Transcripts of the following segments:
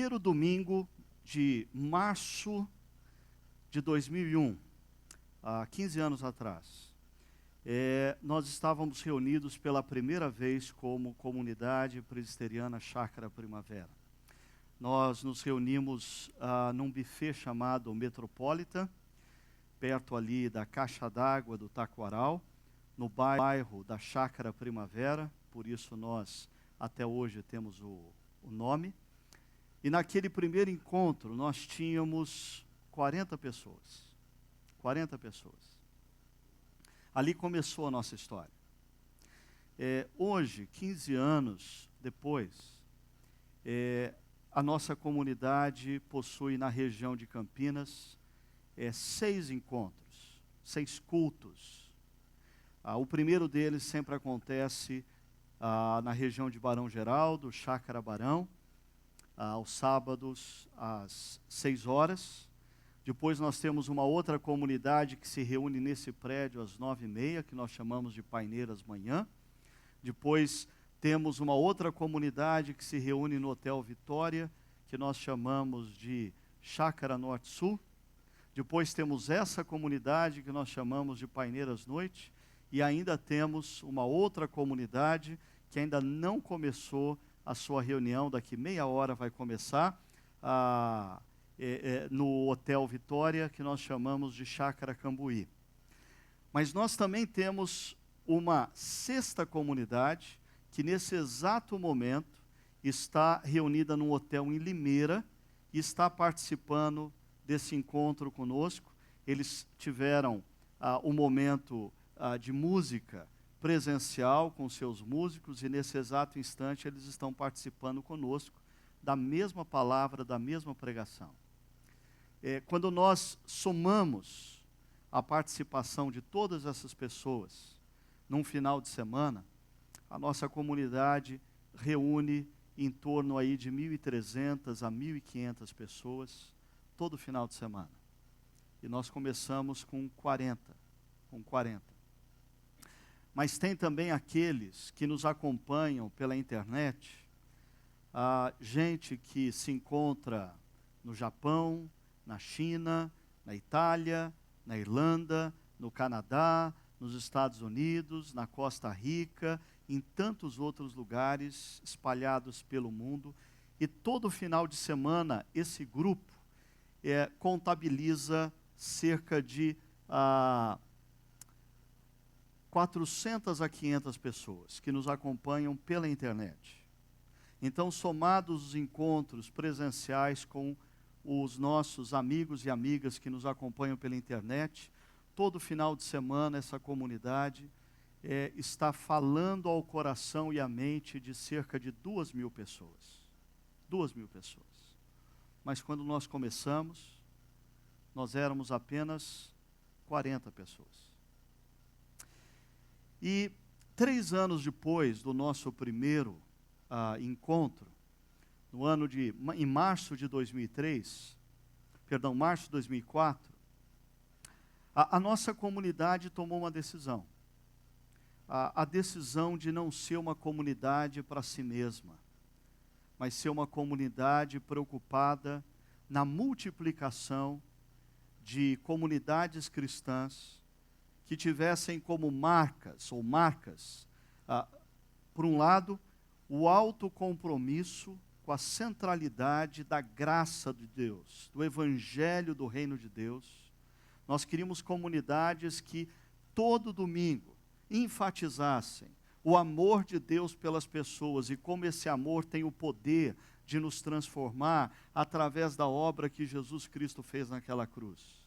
primeiro domingo de março de 2001, há 15 anos atrás, nós estávamos reunidos pela primeira vez como comunidade presbiteriana Chácara Primavera. Nós nos reunimos num buffet chamado Metropolitan, perto ali da Caixa d'Água do Taquaral, no bairro da Chácara Primavera, por isso nós até hoje temos o nome. E naquele primeiro encontro nós tínhamos 40 pessoas. 40 pessoas. Ali começou a nossa história. Hoje, 15 anos depois, a nossa comunidade possui na região de Campinas 6 encontros, 6 cultos. O primeiro deles sempre acontece na região de Barão Geraldo, Chácara Barão, aos sábados às 6 horas. Depois nós temos uma outra comunidade que se reúne nesse prédio às 9h30, que nós chamamos de Paineiras Manhã. Depois temos uma outra comunidade que se reúne no Hotel Vitória, que nós chamamos de Chácara Norte-Sul. Depois temos essa comunidade que nós chamamos de Paineiras Noite. E ainda temos uma outra comunidade que ainda não começou a sua reunião, daqui meia hora vai começar, no Hotel Vitória, que nós chamamos de Chácara Cambuí. Mas nós também temos uma 6ª comunidade, que nesse exato momento está reunida num hotel em Limeira, e está participando desse encontro conosco. Eles tiveram um momento de música presencial com seus músicos, e nesse exato instante eles estão participando conosco da mesma palavra, da mesma pregação. Quando nós somamos a participação de todas essas pessoas num final de semana, a nossa comunidade reúne em torno aí de 1.300 a 1.500 pessoas todo final de semana. E nós começamos com 40. Mas tem também aqueles que nos acompanham pela internet, gente que se encontra no Japão, na China, na Itália, na Irlanda, no Canadá, nos Estados Unidos, na Costa Rica, em tantos outros lugares espalhados pelo mundo. E todo final de semana esse grupo contabiliza cerca de 400 a 500 pessoas que nos acompanham pela internet. Então, somados os encontros presenciais com os nossos amigos e amigas que nos acompanham pela internet, todo final de semana essa comunidade está falando ao coração e à mente de cerca de 2.000 pessoas. 2.000 pessoas. Mas quando nós começamos, nós éramos apenas 40 pessoas. E 3 anos depois do nosso primeiro encontro, em março de 2004, a nossa comunidade tomou uma decisão. A decisão de não ser uma comunidade para si mesma, mas ser uma comunidade preocupada na multiplicação de comunidades cristãs que tivessem como marcas, por um lado, o alto compromisso com a centralidade da graça de Deus, do Evangelho do Reino de Deus. Nós queríamos comunidades que todo domingo enfatizassem o amor de Deus pelas pessoas e como esse amor tem o poder de nos transformar através da obra que Jesus Cristo fez naquela cruz.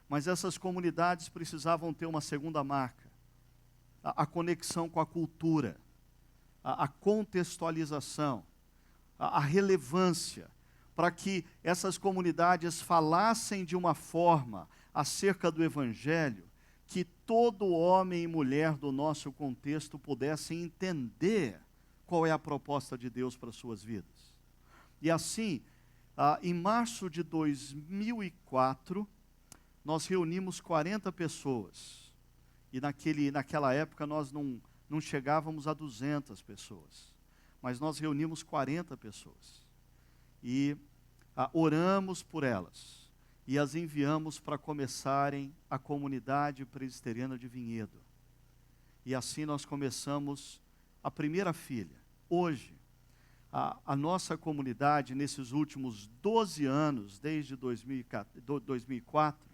Mas essas comunidades precisavam ter uma segunda marca, a conexão com a cultura, a contextualização, a relevância, para que essas comunidades falassem de uma forma acerca do Evangelho, que todo homem e mulher do nosso contexto pudessem entender qual é a proposta de Deus para suas vidas. E assim, em março de 2004, nós reunimos 40 pessoas. E naquela época nós não chegávamos a 200 pessoas. Mas nós reunimos 40 pessoas. E oramos por elas e as enviamos para começarem a comunidade presbiteriana de Vinhedo. E assim nós começamos a primeira filha. Hoje, a nossa comunidade, nesses últimos 12 anos, desde 2004,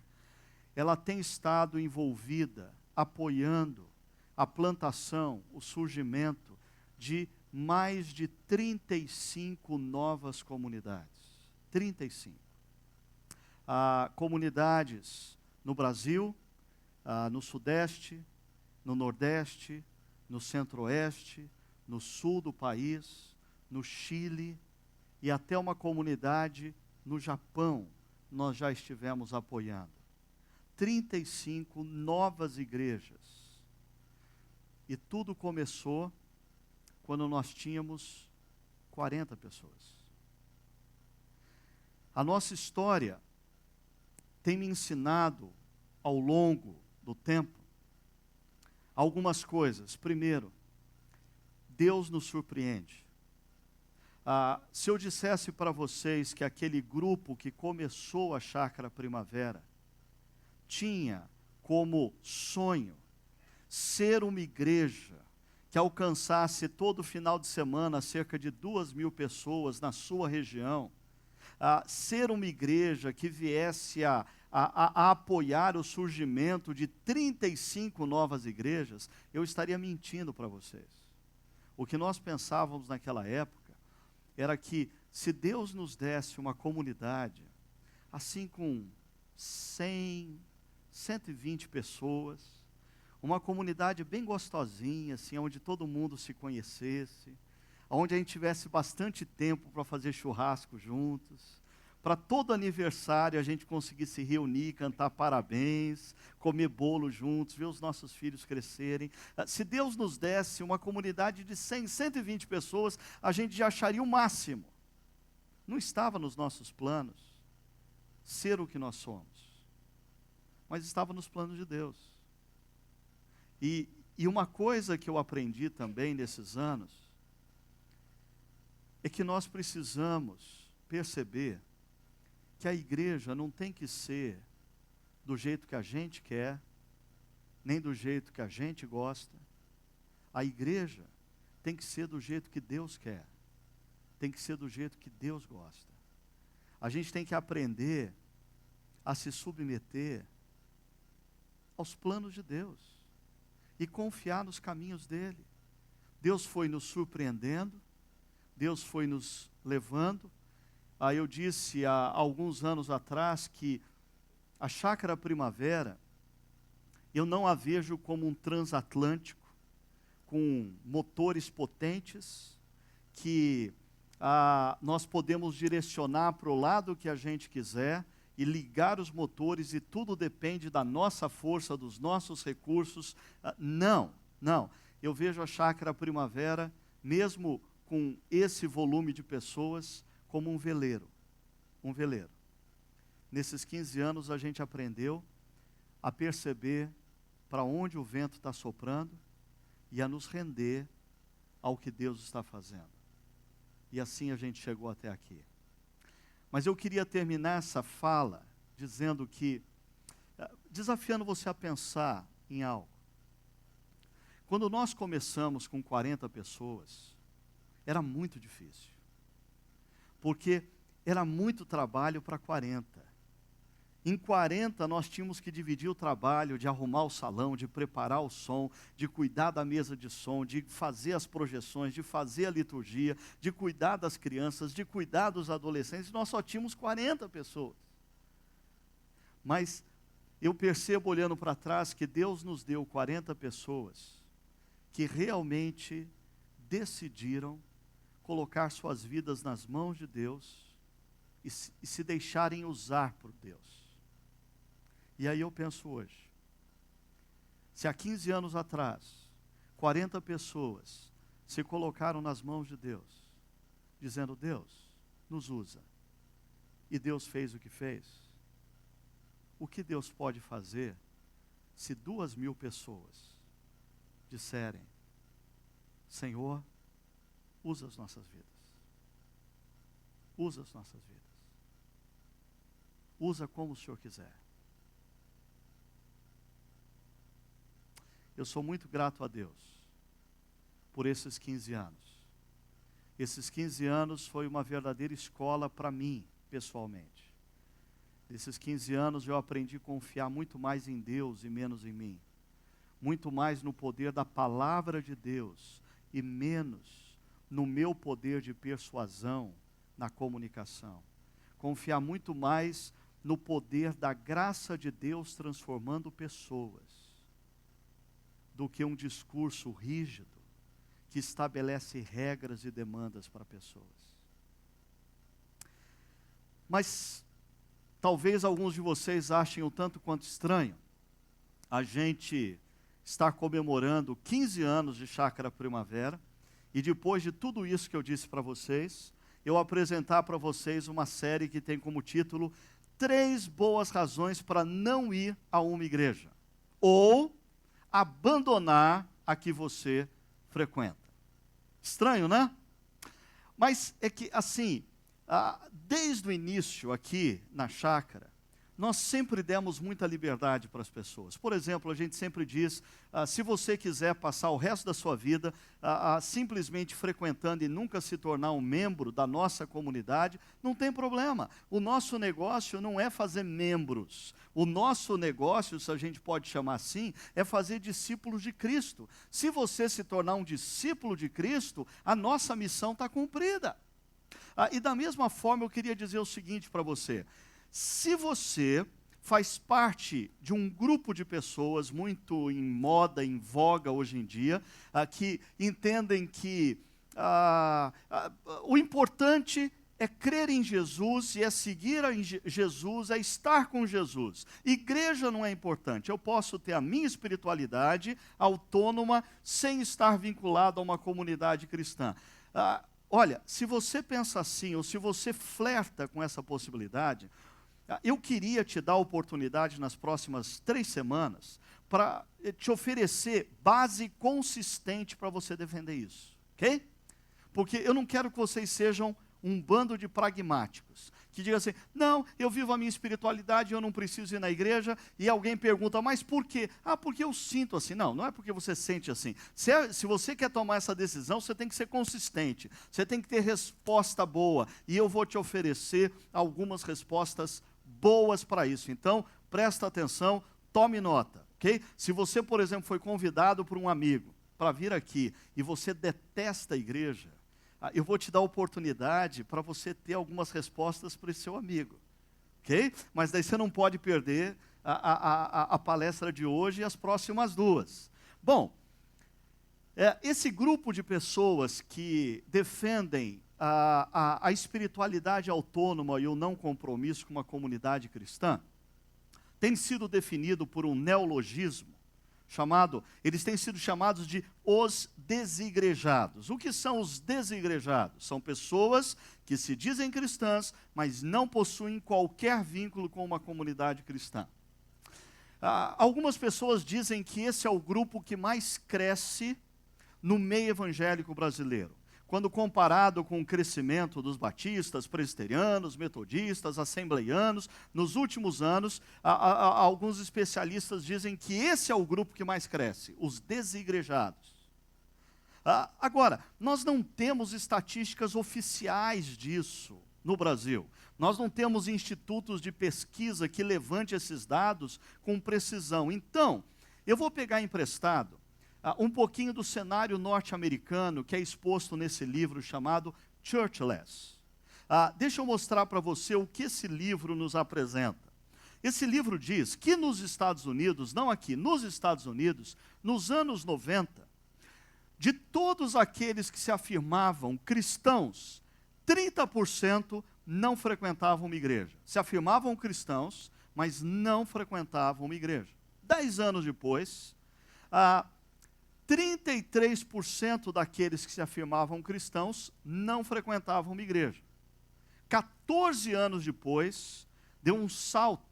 ela tem estado envolvida, apoiando a plantação, o surgimento de mais de 35 novas comunidades. 35. Comunidades no Brasil, no Sudeste, no Nordeste, no Centro-Oeste, no Sul do país, no Chile e até uma comunidade no Japão, nós já estivemos apoiando. 35 novas igrejas. E tudo começou quando nós tínhamos 40 pessoas. A nossa história tem me ensinado, ao longo do tempo, algumas coisas. Primeiro, Deus nos surpreende. Se eu dissesse para vocês que aquele grupo que começou a Chácara Primavera tinha como sonho ser uma igreja que alcançasse todo final de semana cerca de 2.000 pessoas na sua região, ser uma igreja que viesse a apoiar o surgimento de 35 novas igrejas, eu estaria mentindo para vocês. O que nós pensávamos naquela época era que se Deus nos desse uma comunidade, assim com 100, 120 pessoas, uma comunidade bem gostosinha, assim, onde todo mundo se conhecesse, onde a gente tivesse bastante tempo para fazer churrasco juntos, para todo aniversário a gente conseguisse se reunir, cantar parabéns, comer bolo juntos, ver os nossos filhos crescerem. Se Deus nos desse uma comunidade de 100, 120 pessoas, a gente já acharia o máximo. Não estava nos nossos planos ser o que nós somos, mas estava nos planos de Deus. E uma coisa que eu aprendi também nesses anos, é que nós precisamos perceber que a igreja não tem que ser do jeito que a gente quer, nem do jeito que a gente gosta. A igreja tem que ser do jeito que Deus quer, tem que ser do jeito que Deus gosta. A gente tem que aprender a se submeter aos planos de Deus e confiar nos caminhos dele. Deus foi nos surpreendendo, Deus foi nos levando. Eu disse há alguns anos atrás que a Chácara Primavera, eu não a vejo como um transatlântico, com motores potentes, que nós podemos direcionar para o lado que a gente quiser, e ligar os motores, e tudo depende da nossa força, dos nossos recursos. Não. Eu vejo a Chácara Primavera, mesmo com esse volume de pessoas, como um veleiro. Nesses 15 anos a gente aprendeu a perceber para onde o vento está soprando e a nos render ao que Deus está fazendo. E assim a gente chegou até aqui. Mas eu queria terminar essa fala dizendo que, desafiando você a pensar em algo. Quando nós começamos com 40 pessoas, era muito difícil. Porque era muito trabalho para 40. Em 40 nós tínhamos que dividir o trabalho de arrumar o salão, de preparar o som, de cuidar da mesa de som, de fazer as projeções, de fazer a liturgia, de cuidar das crianças, de cuidar dos adolescentes. Nós só tínhamos 40 pessoas. Mas eu percebo, olhando para trás, que Deus nos deu 40 pessoas que realmente decidiram colocar suas vidas nas mãos de Deus e se deixarem usar por Deus. E aí eu penso hoje, se há 15 anos atrás, 40 pessoas se colocaram nas mãos de Deus, dizendo: Deus, nos usa, e Deus fez o que fez, o que Deus pode fazer se 2.000 pessoas disserem: Senhor, usa as nossas vidas. Usa as nossas vidas. usa como o Senhor quiser. Eu sou muito grato a Deus por esses 15 anos. Esses 15 anos foi uma verdadeira escola para mim, pessoalmente. Nesses 15 anos eu aprendi a confiar muito mais em Deus e menos em mim. Muito mais no poder da palavra de Deus e menos no meu poder de persuasão na comunicação. Confiar muito mais no poder da graça de Deus transformando pessoas, do que um discurso rígido que estabelece regras e demandas para pessoas. Mas talvez alguns de vocês achem um tanto quanto estranho a gente estar comemorando 15 anos de Chácara Primavera e depois de tudo isso que eu disse para vocês, eu apresentar para vocês uma série que tem como título 3 boas razões para não ir a uma igreja ou abandonar a que você frequenta. Estranho, né? Mas é que, assim, desde o início aqui na chácara, nós sempre demos muita liberdade para as pessoas. Por exemplo, a gente sempre diz, se você quiser passar o resto da sua vida simplesmente frequentando e nunca se tornar um membro da nossa comunidade, não tem problema. O nosso negócio não é fazer membros. O nosso negócio, se a gente pode chamar assim, é fazer discípulos de Cristo. Se você se tornar um discípulo de Cristo, a nossa missão está cumprida. E da mesma forma eu queria dizer o seguinte para você. Se você faz parte de um grupo de pessoas muito em moda, em voga hoje em dia, que entendem que o importante é crer em Jesus e é seguir a Jesus, é estar com Jesus. Igreja não é importante. Eu posso ter a minha espiritualidade autônoma sem estar vinculado a uma comunidade cristã. Olha, se você pensa assim, ou se você flerta com essa possibilidade, eu queria te dar a oportunidade nas próximas 3 semanas para te oferecer base consistente para você defender isso, ok? Porque eu não quero que vocês sejam um bando de pragmáticos, que digam assim, não, eu vivo a minha espiritualidade, eu não preciso ir na igreja, e alguém pergunta, mas por quê? Porque eu sinto assim. Não, não é porque você sente assim. Se você quer tomar essa decisão, você tem que ser consistente, você tem que ter resposta boa, e eu vou te oferecer algumas respostas boas para isso. Então, presta atenção, tome nota, ok? Se você, por exemplo, foi convidado por um amigo para vir aqui, e você detesta a igreja, eu vou te dar a oportunidade para você ter algumas respostas para esse seu amigo, ok? Mas daí você não pode perder a palestra de hoje e as próximas 2. Bom, esse grupo de pessoas que defendem a espiritualidade autônoma e o não compromisso com uma comunidade cristã, tem sido definido por um neologismo, eles têm sido chamados de os desigrejados. O que são os desigrejados? São pessoas que se dizem cristãs, mas não possuem qualquer vínculo com uma comunidade cristã. Algumas pessoas dizem que esse é o grupo que mais cresce no meio evangélico brasileiro, quando comparado com o crescimento dos batistas, presbiterianos, metodistas, assembleianos, nos últimos anos, alguns especialistas dizem que esse é o grupo que mais cresce, os desigrejados. Agora, nós não temos estatísticas oficiais disso no Brasil. Nós não temos institutos de pesquisa que levante esses dados com precisão. Então, eu vou pegar emprestado um pouquinho do cenário norte-americano que é exposto nesse livro chamado Churchless. Deixa eu mostrar para você o que esse livro nos apresenta. Esse livro diz que nos Estados Unidos, não aqui, nos Estados Unidos, nos anos 90, de todos aqueles que se afirmavam cristãos, 30% não frequentavam uma igreja. Se afirmavam cristãos, mas não frequentavam uma igreja. 10 anos depois, 33% daqueles que se afirmavam cristãos não frequentavam uma igreja. 14 anos depois, deu um salto.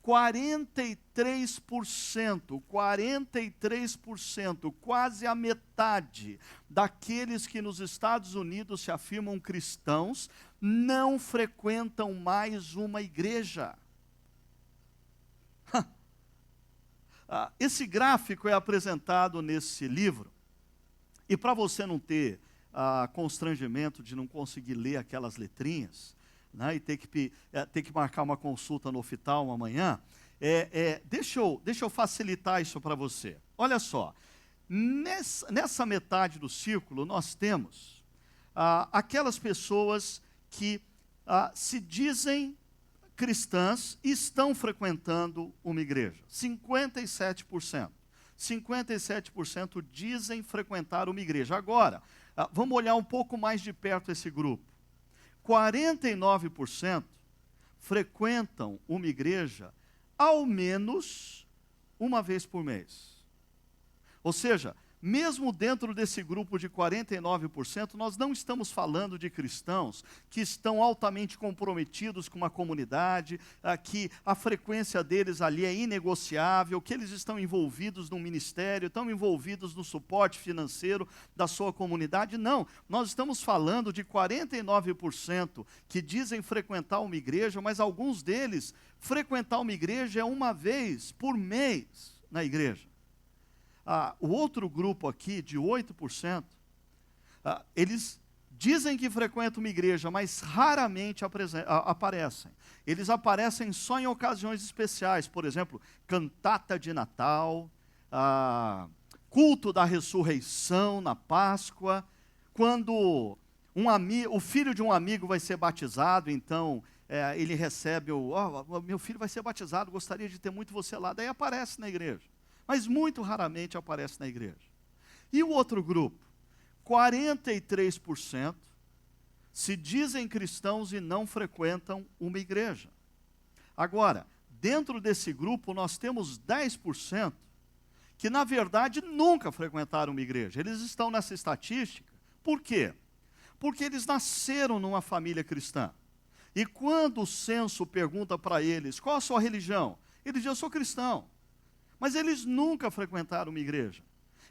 43%, quase a metade daqueles que nos Estados Unidos se afirmam cristãos, não frequentam mais uma igreja. Esse gráfico é apresentado nesse livro, e para você não ter constrangimento de não conseguir ler aquelas letrinhas, né, e ter que marcar uma consulta no oftalmo amanhã, deixa eu facilitar isso para você. Olha só, nessa metade do círculo nós temos aquelas pessoas que se dizem cristãs e estão frequentando uma igreja. 57%. 57% dizem frequentar uma igreja. Agora, vamos olhar um pouco mais de perto esse grupo. 49% frequentam uma igreja ao menos uma vez por mês. Ou seja, mesmo dentro desse grupo de 49%, nós não estamos falando de cristãos que estão altamente comprometidos com uma comunidade, que a frequência deles ali é inegociável, que eles estão envolvidos no ministério, estão envolvidos no suporte financeiro da sua comunidade. Não, nós estamos falando de 49% que dizem frequentar uma igreja, mas alguns deles frequentar uma igreja é uma vez por mês na igreja. O outro grupo aqui, de 8%, eles dizem que frequentam uma igreja, mas raramente aparecem. Eles aparecem só em ocasiões especiais, por exemplo, cantata de Natal, culto da ressurreição na Páscoa, quando o filho de um amigo vai ser batizado, então ele recebe meu filho vai ser batizado, gostaria de ter muito você lá, daí aparece na igreja. Mas muito raramente aparece na igreja. E o outro grupo? 43% se dizem cristãos e não frequentam uma igreja. Agora, dentro desse grupo, nós temos 10% que, na verdade, nunca frequentaram uma igreja. Eles estão nessa estatística. Por quê? Porque eles nasceram numa família cristã. E quando o censo pergunta para eles, qual a sua religião? Eles dizem, eu sou cristão. Mas eles nunca frequentaram uma igreja.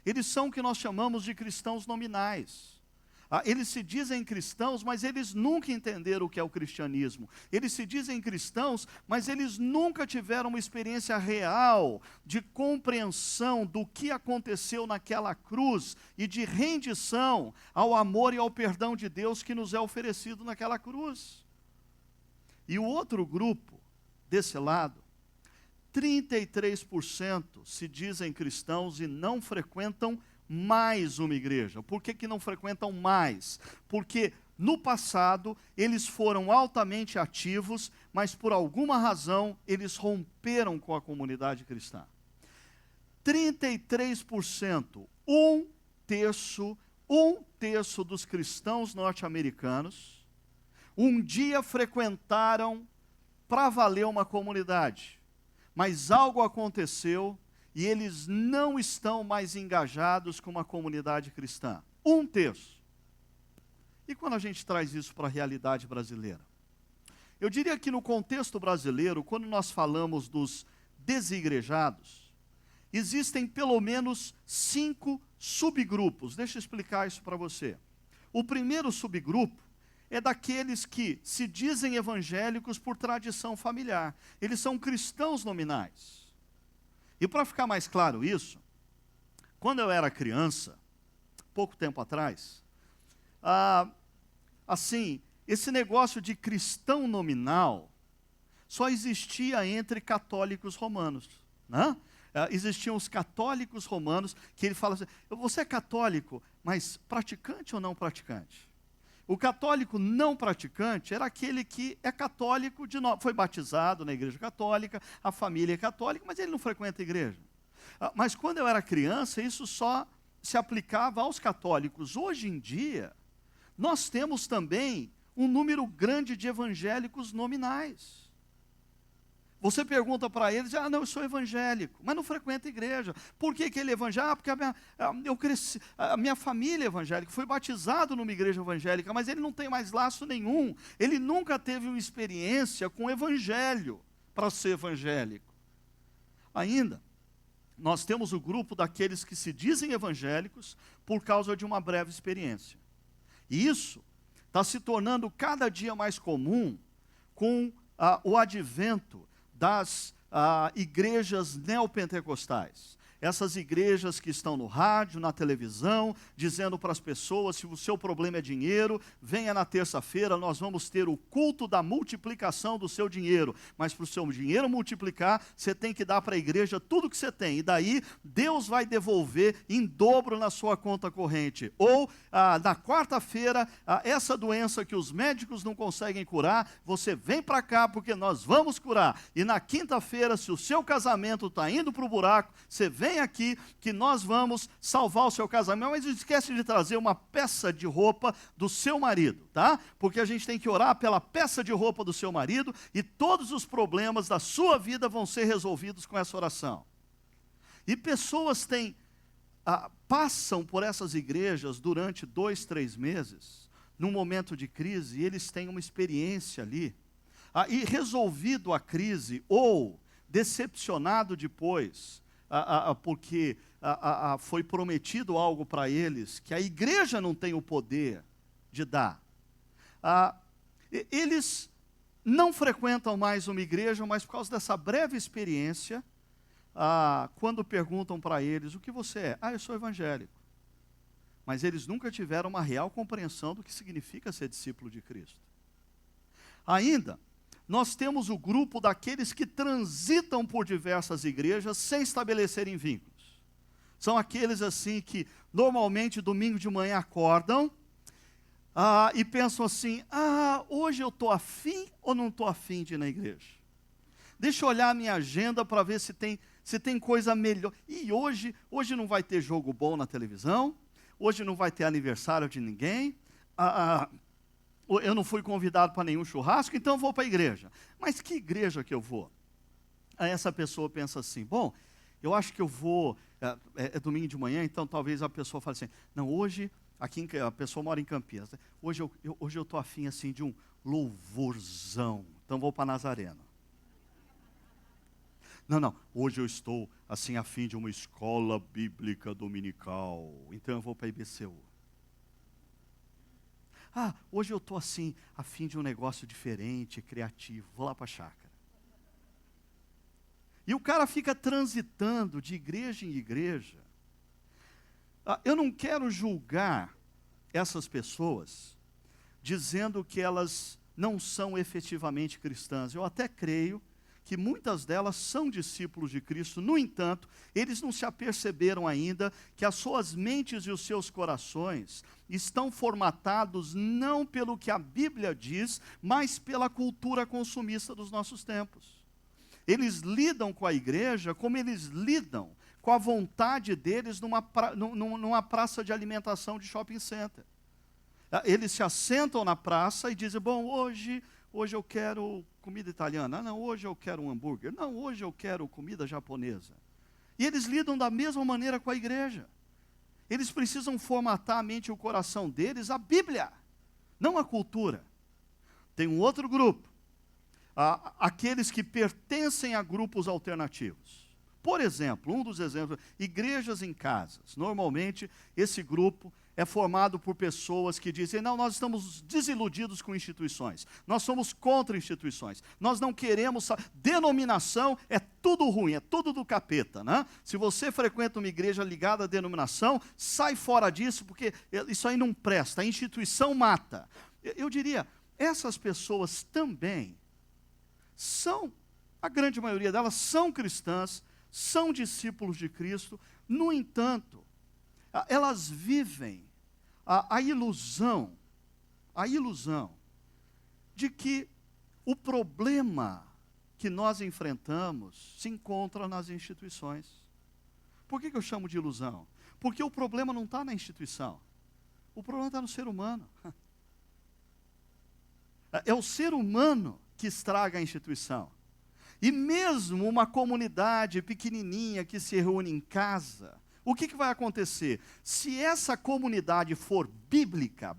Eles são o que nós chamamos de cristãos nominais. Eles se dizem cristãos, mas eles nunca entenderam o que é o cristianismo. Eles se dizem cristãos, mas eles nunca tiveram uma experiência real de compreensão do que aconteceu naquela cruz e de rendição ao amor e ao perdão de Deus que nos é oferecido naquela cruz. E o outro grupo, desse lado, 33% se dizem cristãos e não frequentam mais uma igreja. Por que não frequentam mais? Porque no passado eles foram altamente ativos, mas por alguma razão eles romperam com a comunidade cristã. 33%, um terço dos cristãos norte-americanos, um dia frequentaram para valer uma comunidade. Mas algo aconteceu e eles não estão mais engajados com uma comunidade cristã. Um terço. E quando a gente traz isso para a realidade brasileira? Eu diria que no contexto brasileiro, quando nós falamos dos desigrejados, existem pelo menos 5 subgrupos. Deixa eu explicar isso para você. O primeiro subgrupo é daqueles que se dizem evangélicos por tradição familiar. Eles são cristãos nominais. E para ficar mais claro isso, quando eu era criança, pouco tempo atrás, esse negócio de cristão nominal só existia entre católicos romanos, né? Existiam os católicos romanos que ele fala assim, você é católico, mas praticante ou não praticante? O católico não praticante era aquele que é católico, foi batizado na igreja católica, a família é católica, mas ele não frequenta a igreja. Mas quando eu era criança, isso só se aplicava aos católicos. Hoje em dia, nós temos também um número grande de evangélicos nominais. Você pergunta para eles, não, eu sou evangélico, mas não frequenta a igreja. Por que ele é evangélico? Porque a minha família é evangélica, foi batizado numa igreja evangélica, mas ele não tem mais laço nenhum. Ele nunca teve uma experiência com o evangelho para ser evangélico. Ainda, nós temos o grupo daqueles que se dizem evangélicos por causa de uma breve experiência. E isso está se tornando cada dia mais comum com o advento das igrejas neopentecostais. Essas igrejas que estão no rádio, na televisão, dizendo para as pessoas, se o seu problema é dinheiro, venha na terça-feira, nós vamos ter o culto da multiplicação do seu dinheiro. Mas para o seu dinheiro multiplicar, você tem que dar para a igreja tudo que você tem. E daí, Deus vai devolver em dobro na sua conta corrente. Ou, na quarta-feira, essa doença que os médicos não conseguem curar, você vem para cá porque nós vamos curar. E na quinta-feira, se o seu casamento está indo para o buraco, você vem aqui que nós vamos salvar o seu casamento, mas não esquece de trazer uma peça de roupa do seu marido, tá? Porque a gente tem que orar pela peça de roupa do seu marido e todos os problemas da sua vida vão ser resolvidos com essa oração. E pessoas passam por essas igrejas durante 2, 3 meses, num momento de crise, e eles têm uma experiência ali, e resolvido a crise, ou decepcionado depois, porque foi prometido algo para eles que a igreja não tem o poder de dar. Eles não frequentam mais uma igreja, mas por causa dessa breve experiência, quando perguntam para eles, o que você é? Eu sou evangélico. Mas eles nunca tiveram uma real compreensão do que significa ser discípulo de Cristo. Ainda, nós temos o grupo daqueles que transitam por diversas igrejas sem estabelecerem vínculos. São aqueles assim que normalmente domingo de manhã acordam e pensam assim, hoje eu estou afim ou não estou afim de ir na igreja? Deixa eu olhar a minha agenda para ver se tem coisa melhor. E hoje não vai ter jogo bom na televisão, hoje não vai ter aniversário de ninguém, eu não fui convidado para nenhum churrasco, então eu vou para a igreja. Mas que igreja que eu vou? Aí essa pessoa pensa assim, bom, eu acho que eu vou, é domingo de manhã, então talvez a pessoa fale assim, não, hoje, a pessoa mora em Campinas, hoje eu estou afim assim de um louvorzão, então vou para Nazareno. Não, hoje eu estou assim afim de uma escola bíblica dominical, então eu vou para a IBCU. Hoje eu estou assim, a fim de um negócio diferente, criativo, vou lá para a chácara. E o cara fica transitando de igreja em igreja. Eu não quero julgar essas pessoas, dizendo que elas não são efetivamente cristãs. Eu até creio que muitas delas são discípulos de Cristo, no entanto, eles não se aperceberam ainda que as suas mentes e os seus corações estão formatados não pelo que a Bíblia diz, mas pela cultura consumista dos nossos tempos. Eles lidam com a igreja como eles lidam com a vontade deles numa praça de alimentação de shopping center. Eles se assentam na praça e dizem, bom, hoje eu quero comida italiana. Não, hoje eu quero um hambúrguer. Não, hoje eu quero comida japonesa. E eles lidam da mesma maneira com a igreja. Eles precisam formatar a mente e o coração deles a Bíblia, não a cultura. Tem um outro grupo, aqueles que pertencem a grupos alternativos. Por exemplo, um dos exemplos, igrejas em casas. Normalmente, esse grupo é formado por pessoas que dizem, não, nós estamos desiludidos com instituições, nós somos contra instituições, nós não queremos, denominação é tudo ruim, é tudo do capeta, né? Se você frequenta uma igreja ligada à denominação, sai fora disso, porque isso aí não presta, a instituição mata. Eu diria, essas pessoas também são, a grande maioria delas são cristãs, são discípulos de Cristo, no entanto, elas vivem a ilusão de que o problema que nós enfrentamos se encontra nas instituições. Por que eu chamo de ilusão? Porque o problema não está na instituição, o problema está no ser humano. É o ser humano que estraga a instituição. E mesmo uma comunidade pequenininha que se reúne em casa, o que vai acontecer? Se essa comunidade for bíblica,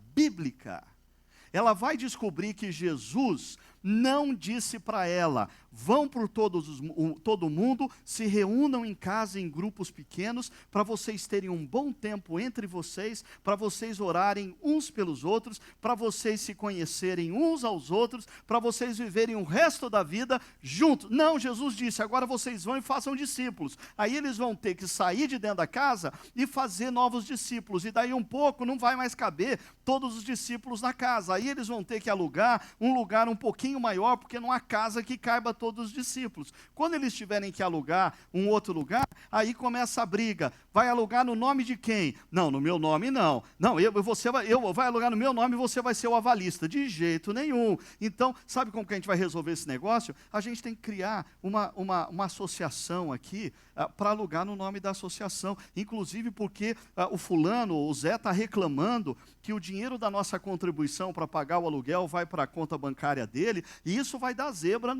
ela vai descobrir que Jesus não disse para ela, vão por todo mundo, se reúnam em casa em grupos pequenos, para vocês terem um bom tempo entre vocês, para vocês orarem uns pelos outros, para vocês se conhecerem uns aos outros, para vocês viverem o resto da vida juntos. Não, Jesus disse, agora vocês vão e façam discípulos. Aí eles vão ter que sair de dentro da casa e fazer novos discípulos, e daí um pouco não vai mais caber todos os discípulos na casa. Aí eles vão ter que alugar um lugar um pouquinho maior, porque não há casa que caiba todos os discípulos. Quando eles tiverem que alugar um outro lugar, aí começa a briga. Vai alugar no nome de quem? Não, no meu nome não. Não, você vai alugar no meu nome e você vai ser o avalista. De jeito nenhum. Então, sabe como que a gente vai resolver esse negócio? A gente tem que criar uma associação aqui para alugar no nome da associação. Inclusive porque o fulano, o Zé, está reclamando que o dinheiro da nossa contribuição para pagar o aluguel vai para a conta bancária dele, e isso vai dar zebra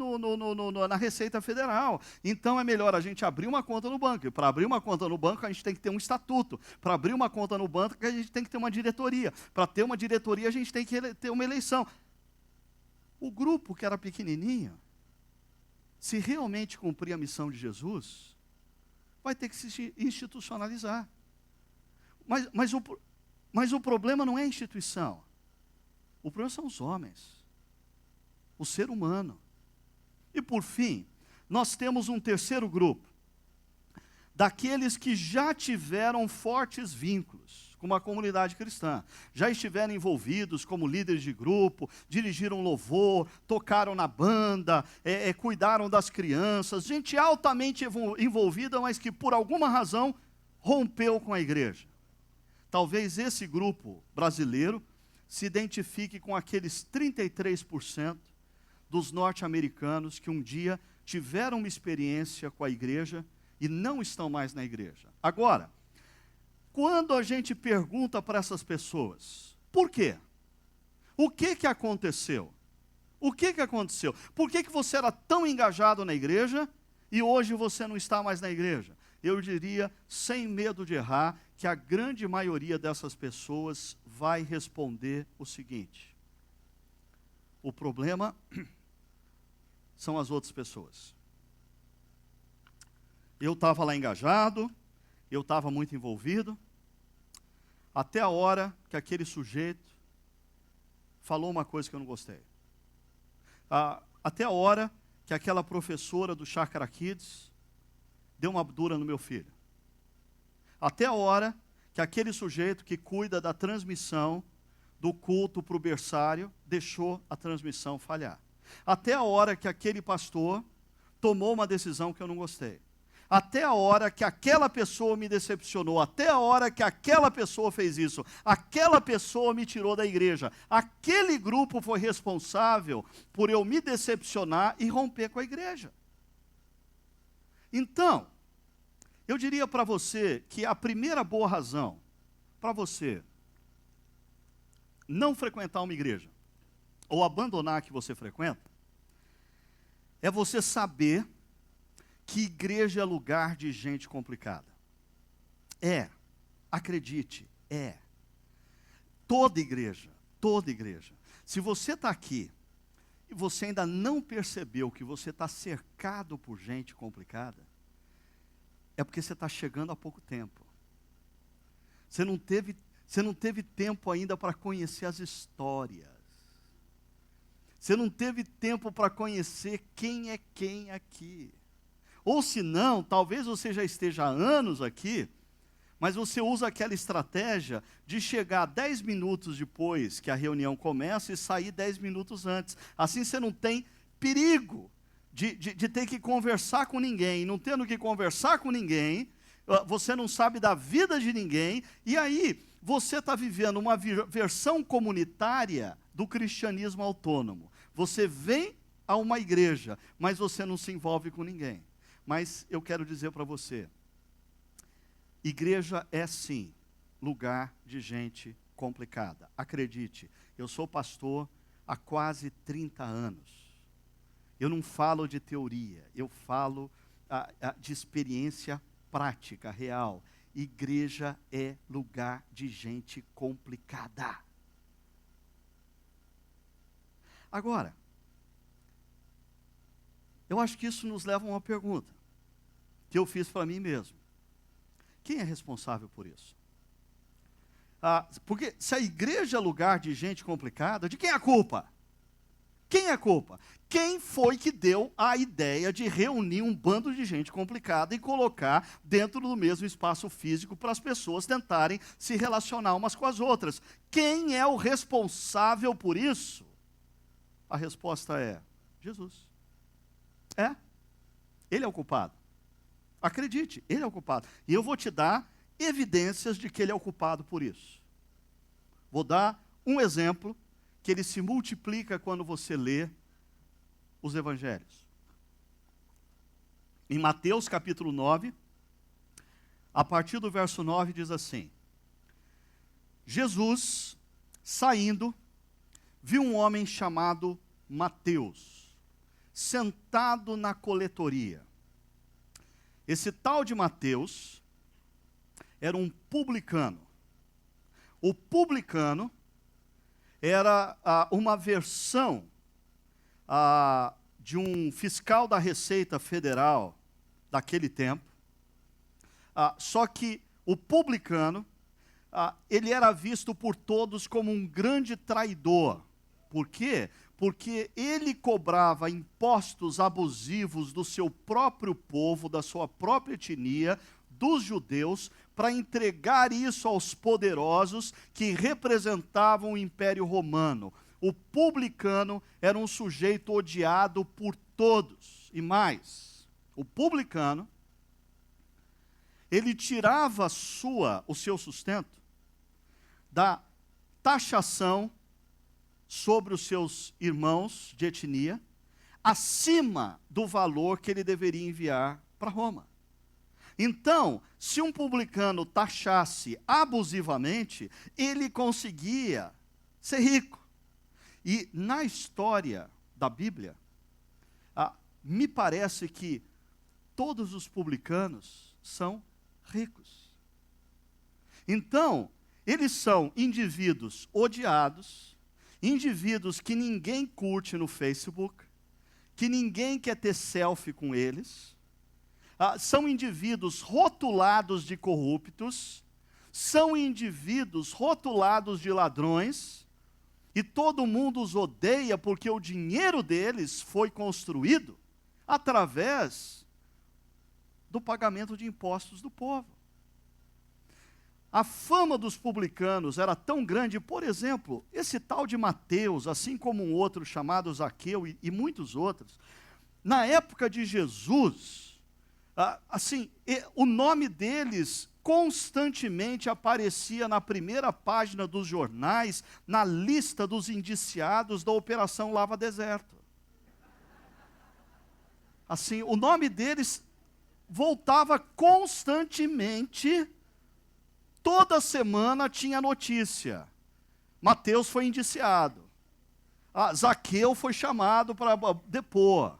na Receita Federal. Então é melhor a gente abrir uma conta no banco. E para abrir uma conta no banco, a gente tem que ter um estatuto. Para abrir uma conta no banco, a gente tem que ter uma diretoria. Para ter uma diretoria, a gente tem que ter uma eleição. O grupo que era pequenininho, se realmente cumprir a missão de Jesus, vai ter que se institucionalizar. Mas o problema não é a instituição. O problema são os homens. O ser humano. E por fim, nós temos um terceiro grupo. Daqueles que já tiveram fortes vínculos com a comunidade cristã. Já estiveram envolvidos como líderes de grupo, dirigiram louvor, tocaram na banda, cuidaram das crianças. Gente altamente envolvida, mas que por alguma razão rompeu com a igreja. Talvez esse grupo brasileiro se identifique com aqueles 33% dos norte-americanos que um dia tiveram uma experiência com a igreja e não estão mais na igreja. Agora, quando a gente pergunta para essas pessoas, por quê? O que aconteceu? O que aconteceu? Por que você era tão engajado na igreja e hoje você não está mais na igreja? Eu diria, sem medo de errar, que a grande maioria dessas pessoas vai responder o seguinte: o problema são as outras pessoas. Eu estava lá engajado, eu estava muito envolvido, até a hora que aquele sujeito falou uma coisa que eu não gostei. Até a hora que aquela professora do Chácara Kids deu uma dura no meu filho. Até a hora que aquele sujeito que cuida da transmissão do culto para o berçário deixou a transmissão falhar. Até a hora que aquele pastor tomou uma decisão que eu não gostei. Até a hora que aquela pessoa me decepcionou, até a hora que aquela pessoa fez isso, aquela pessoa me tirou da igreja. Aquele grupo foi responsável por eu me decepcionar e romper com a igreja. Então, eu diria para você que a primeira boa razão para você não frequentar uma igreja, ou abandonar a que você frequenta, é você saber que igreja é lugar de gente complicada. Acredite, Toda igreja. Se você está aqui e você ainda não percebeu que você está cercado por gente complicada, é porque você está chegando há pouco tempo. Você não teve tempo ainda para conhecer as histórias. Você não teve tempo para conhecer quem é quem aqui. Ou se não, talvez você já esteja há anos aqui, mas você usa aquela estratégia de chegar 10 minutos depois que a reunião começa e sair 10 minutos antes. Assim você não tem perigo de ter que conversar com ninguém. Não tendo que conversar com ninguém, você não sabe da vida de ninguém, e aí você está vivendo uma versão comunitária do cristianismo autônomo. Você vem a uma igreja, mas você não se envolve com ninguém. Mas eu quero dizer para você, igreja é sim lugar de gente complicada. Acredite, eu sou pastor há quase 30 anos. Eu não falo de teoria, eu falo de experiência prática, real. Igreja é lugar de gente complicada. Agora, Eu acho que isso nos leva a uma pergunta, que eu fiz para mim mesmo. Quem é responsável por isso? Porque se a igreja é lugar de gente complicada, de quem é a culpa? Quem é a culpa? Quem foi que deu a ideia de reunir um bando de gente complicada e colocar dentro do mesmo espaço físico para as pessoas tentarem se relacionar umas com as outras? Quem é o responsável por isso? A resposta é Jesus. Ele é o culpado. Acredite, ele é o culpado. E eu vou te dar evidências de que ele é o culpado por isso. Vou dar um exemplo que ele se multiplica quando você lê os evangelhos. Em Mateus capítulo 9, a partir do verso 9 diz assim: Jesus, saindo, viu um homem chamado Mateus, sentado na coletoria. Esse tal de Mateus era um publicano. O publicano era uma versão de um fiscal da Receita Federal daquele tempo. Só que o publicano, ele era visto por todos como um grande traidor. Por quê? Porque ele cobrava impostos abusivos do seu próprio povo, da sua própria etnia, dos judeus, para entregar isso aos poderosos que representavam o Império Romano. O publicano era um sujeito odiado por todos. E mais, o publicano, ele tirava o seu sustento da taxação sobre os seus irmãos de etnia, acima do valor que ele deveria enviar para Roma. Então, se um publicano taxasse abusivamente, ele conseguia ser rico. E na história da Bíblia, me parece que todos os publicanos são ricos. Então, eles são indivíduos odiados, indivíduos que ninguém curte no Facebook, que ninguém quer ter selfie com eles, são indivíduos rotulados de corruptos, são indivíduos rotulados de ladrões, e todo mundo os odeia porque o dinheiro deles foi construído através do pagamento de impostos do povo. A fama dos publicanos era tão grande, por exemplo, esse tal de Mateus, assim como um outro chamado Zaqueu e muitos outros, na época de Jesus, o nome deles constantemente aparecia na primeira página dos jornais, na lista dos indiciados da Operação Lava Deserto. Assim, o nome deles voltava constantemente. Toda semana tinha notícia. Mateus foi indiciado. Zaqueu foi chamado para depor.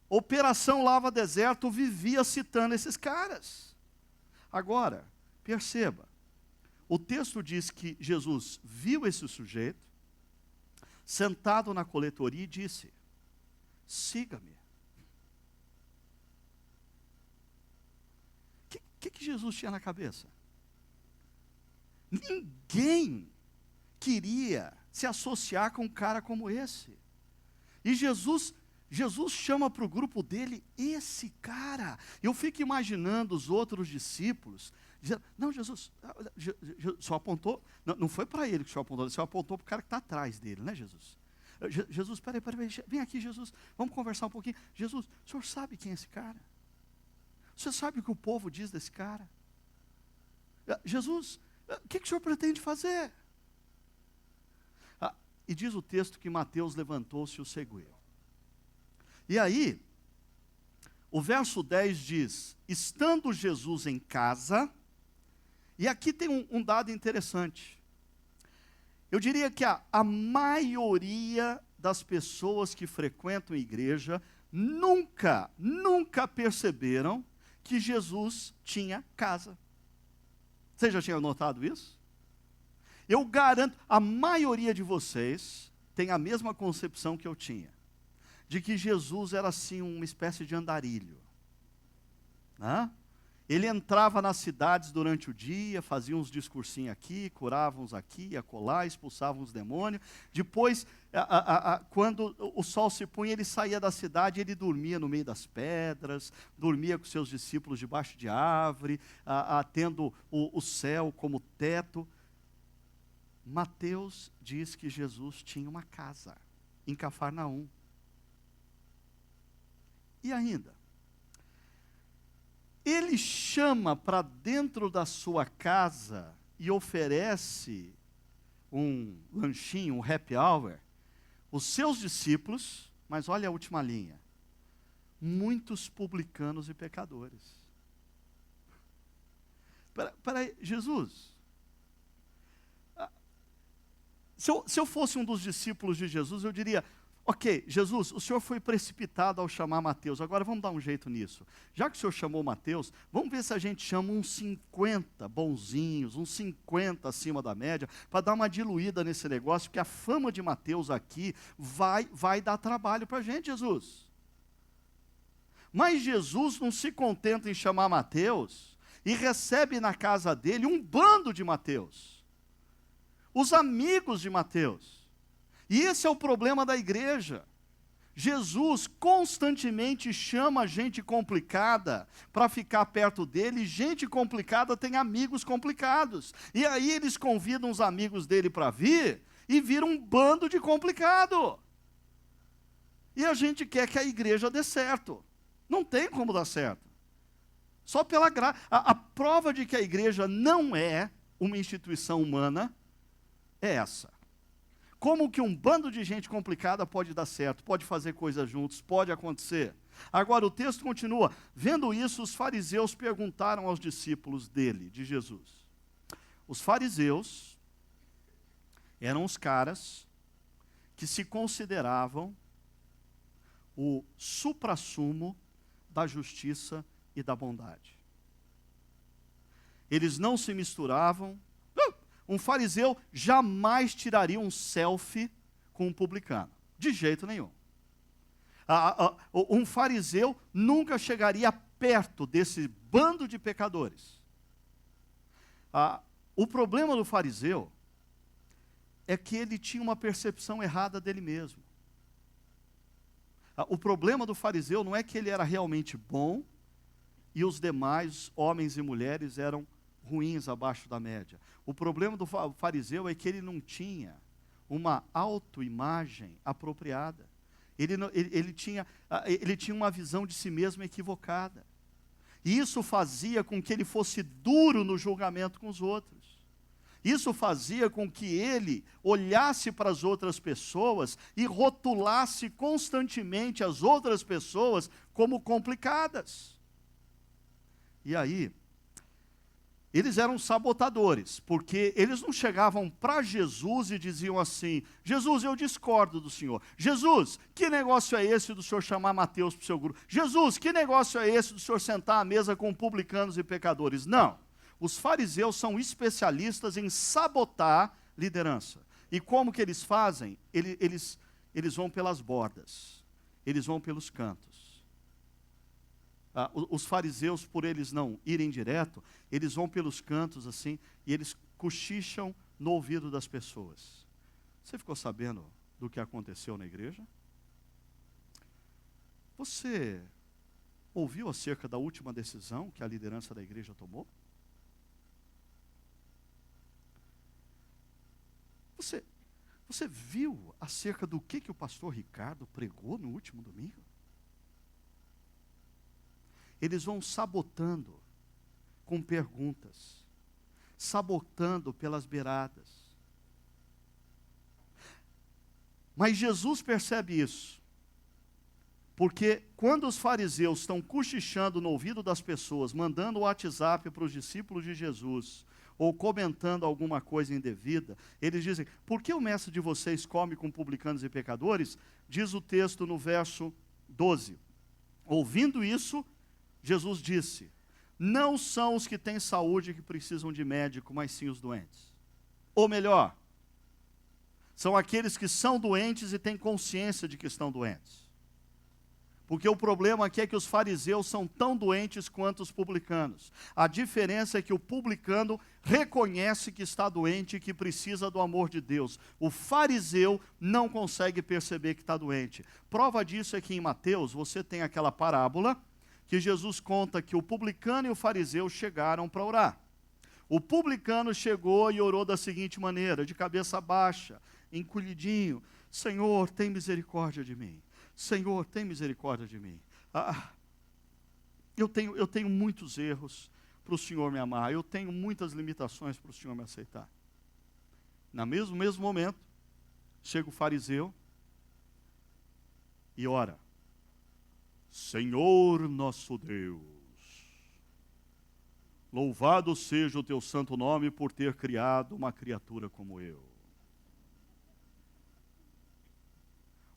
Operação Lava Deserto vivia citando esses caras. Agora, perceba, o texto diz que Jesus viu esse sujeito, sentado na coletoria e disse: siga-me. O que Jesus tinha na cabeça? Ninguém queria se associar com um cara como esse. E Jesus chama para o grupo dele esse cara. Eu fico imaginando os outros discípulos dizendo: não, Jesus só apontou, não foi para ele que o senhor apontou para o cara que está atrás dele, né, Jesus? Jesus, peraí, vem aqui, Jesus, vamos conversar um pouquinho. Jesus, o senhor sabe quem é esse cara? Você sabe o que o povo diz desse cara? Jesus, o que o senhor pretende fazer? E diz o texto que Mateus levantou-se e o seguiu. E aí, o verso 10 diz: estando Jesus em casa, e aqui tem um dado interessante. Eu diria que a maioria das pessoas que frequentam a igreja nunca perceberam que Jesus tinha casa. Você já tinha notado isso? Eu garanto, a maioria de vocês tem a mesma concepção que eu tinha. de que Jesus era assim uma espécie de andarilho. Né? Ele entrava nas cidades durante o dia, fazia uns discursinhos aqui, curava uns aqui e acolá, expulsava uns demônios. Depois, quando o sol se punha, ele saía da cidade, ele dormia no meio das pedras, dormia com seus discípulos debaixo de árvore, tendo o céu como teto. Mateus diz que Jesus tinha uma casa em Cafarnaum. E ainda, ele chama para dentro da sua casa e oferece um lanchinho, um happy hour, os seus discípulos, mas olha a última linha, muitos publicanos e pecadores. Peraí, Jesus, se eu fosse um dos discípulos de Jesus, eu diria, ok, Jesus, o senhor foi precipitado ao chamar Mateus, agora vamos dar um jeito nisso. Já que o senhor chamou Mateus, vamos ver se a gente chama uns 50 bonzinhos, uns 50 acima da média, para dar uma diluída nesse negócio, porque a fama de Mateus aqui vai dar trabalho para a gente, Jesus. Mas Jesus não se contenta em chamar Mateus e recebe na casa dele um bando de Mateus, os amigos de Mateus. E esse é o problema da igreja. Jesus constantemente chama gente complicada para ficar perto dele, e gente complicada tem amigos complicados. E aí eles convidam os amigos dele para vir, e vira um bando de complicado. E a gente quer que a igreja dê certo. Não tem como dar certo. Só pela graça. A prova de que a igreja não é uma instituição humana é essa. Como que um bando de gente complicada pode dar certo, pode fazer coisas juntos, pode acontecer. Agora o texto continua, vendo isso, os fariseus perguntaram aos discípulos dele, de Jesus. Os fariseus eram os caras que se consideravam o suprassumo da justiça e da bondade. Eles não se misturavam. Um fariseu jamais tiraria um selfie com um publicano, de jeito nenhum. Um fariseu nunca chegaria perto desse bando de pecadores. O problema do fariseu é que ele tinha uma percepção errada dele mesmo. O problema do fariseu não é que ele era realmente bom e os demais homens e mulheres eram ruins abaixo da média. O problema do fariseu é que ele não tinha uma autoimagem apropriada. Ele tinha uma visão de si mesmo equivocada. E isso fazia com que ele fosse duro no julgamento com os outros. Isso fazia com que ele olhasse para as outras pessoas e rotulasse constantemente as outras pessoas como complicadas. E aí, eles eram sabotadores, porque eles não chegavam para Jesus e diziam assim, Jesus, eu discordo do senhor. Jesus, que negócio é esse do senhor chamar Mateus para o seu grupo? Jesus, que negócio é esse do senhor sentar à mesa com publicanos e pecadores? Não. Os fariseus são especialistas em sabotar liderança. E como que eles fazem? Eles vão pelas bordas, eles vão pelos cantos. Os fariseus, por eles não irem direto, eles vão pelos cantos assim, e eles cochicham no ouvido das pessoas. Você ficou sabendo do que aconteceu na igreja? Você ouviu acerca da última decisão que a liderança da igreja tomou? Você viu acerca do que o pastor Ricardo pregou no último domingo? Eles vão sabotando com perguntas, sabotando pelas beiradas. Mas Jesus percebe isso, porque quando os fariseus estão cochichando no ouvido das pessoas, mandando o WhatsApp para os discípulos de Jesus, ou comentando alguma coisa indevida, eles dizem, por que o mestre de vocês come com publicanos e pecadores? Diz o texto no verso 12. Ouvindo isso, Jesus disse, não são os que têm saúde que precisam de médico, mas sim os doentes. Ou melhor, são aqueles que são doentes e têm consciência de que estão doentes. Porque o problema aqui é que os fariseus são tão doentes quanto os publicanos. A diferença é que o publicano reconhece que está doente e que precisa do amor de Deus. O fariseu não consegue perceber que está doente. Prova disso é que em Mateus você tem aquela parábola que Jesus conta que o publicano e o fariseu chegaram para orar. O publicano chegou e orou da seguinte maneira, de cabeça baixa, encolhidinho: Senhor, tem misericórdia de mim. Senhor, tem misericórdia de mim. Eu tenho muitos erros para o Senhor me amar. Eu tenho muitas limitações para o Senhor me aceitar. No mesmo momento, chega o fariseu e ora: Senhor nosso Deus, louvado seja o teu santo nome por ter criado uma criatura como eu.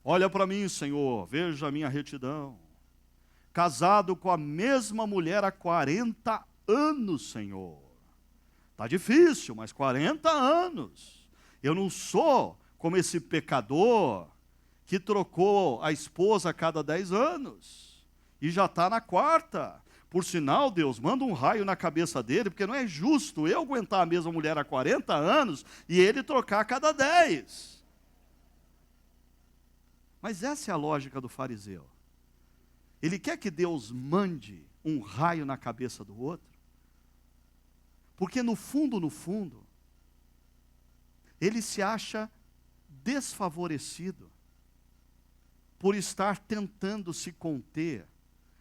Olha para mim, Senhor, veja a minha retidão. Casado com a mesma mulher há 40 anos, Senhor. Está difícil, mas 40 anos. Eu não sou como esse pecador que trocou a esposa a cada 10 anos. E já está na 4ª. Por sinal, Deus, manda um raio na cabeça dele, porque não é justo eu aguentar a mesma mulher há 40 anos e ele trocar a cada 10. Mas essa é a lógica do fariseu. Ele quer que Deus mande um raio na cabeça do outro, porque no fundo, ele se acha desfavorecido por estar tentando se conter,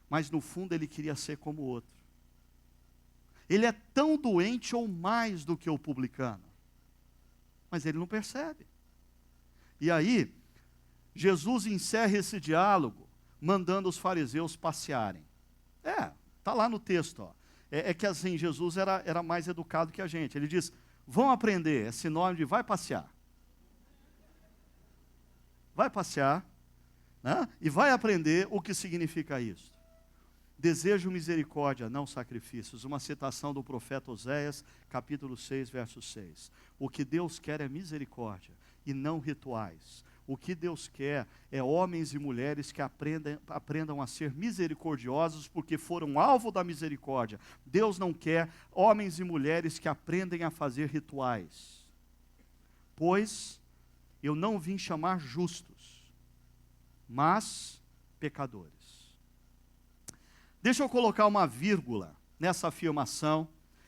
mas no fundo ele queria ser como o outro. Ele é tão doente ou mais do que o publicano, mas ele não percebe. E aí, Jesus encerra esse diálogo mandando os fariseus passearem. Está lá no texto. Ó. É que assim, Jesus era mais educado que a gente. Ele diz: vão aprender, é sinônimo de vai passear. Vai passear, né? E vai aprender o que significa isso. Desejo misericórdia, não sacrifícios. Uma citação do profeta Oséias, capítulo 6, verso 6. O que Deus quer é misericórdia e não rituais. O que Deus quer é homens e mulheres que aprendam a ser misericordiosos porque foram alvo da misericórdia. Deus não quer homens e mulheres que aprendem a fazer rituais. Pois eu não vim chamar justos, mas pecadores. Deixa eu colocar uma vírgula nessa afirmação.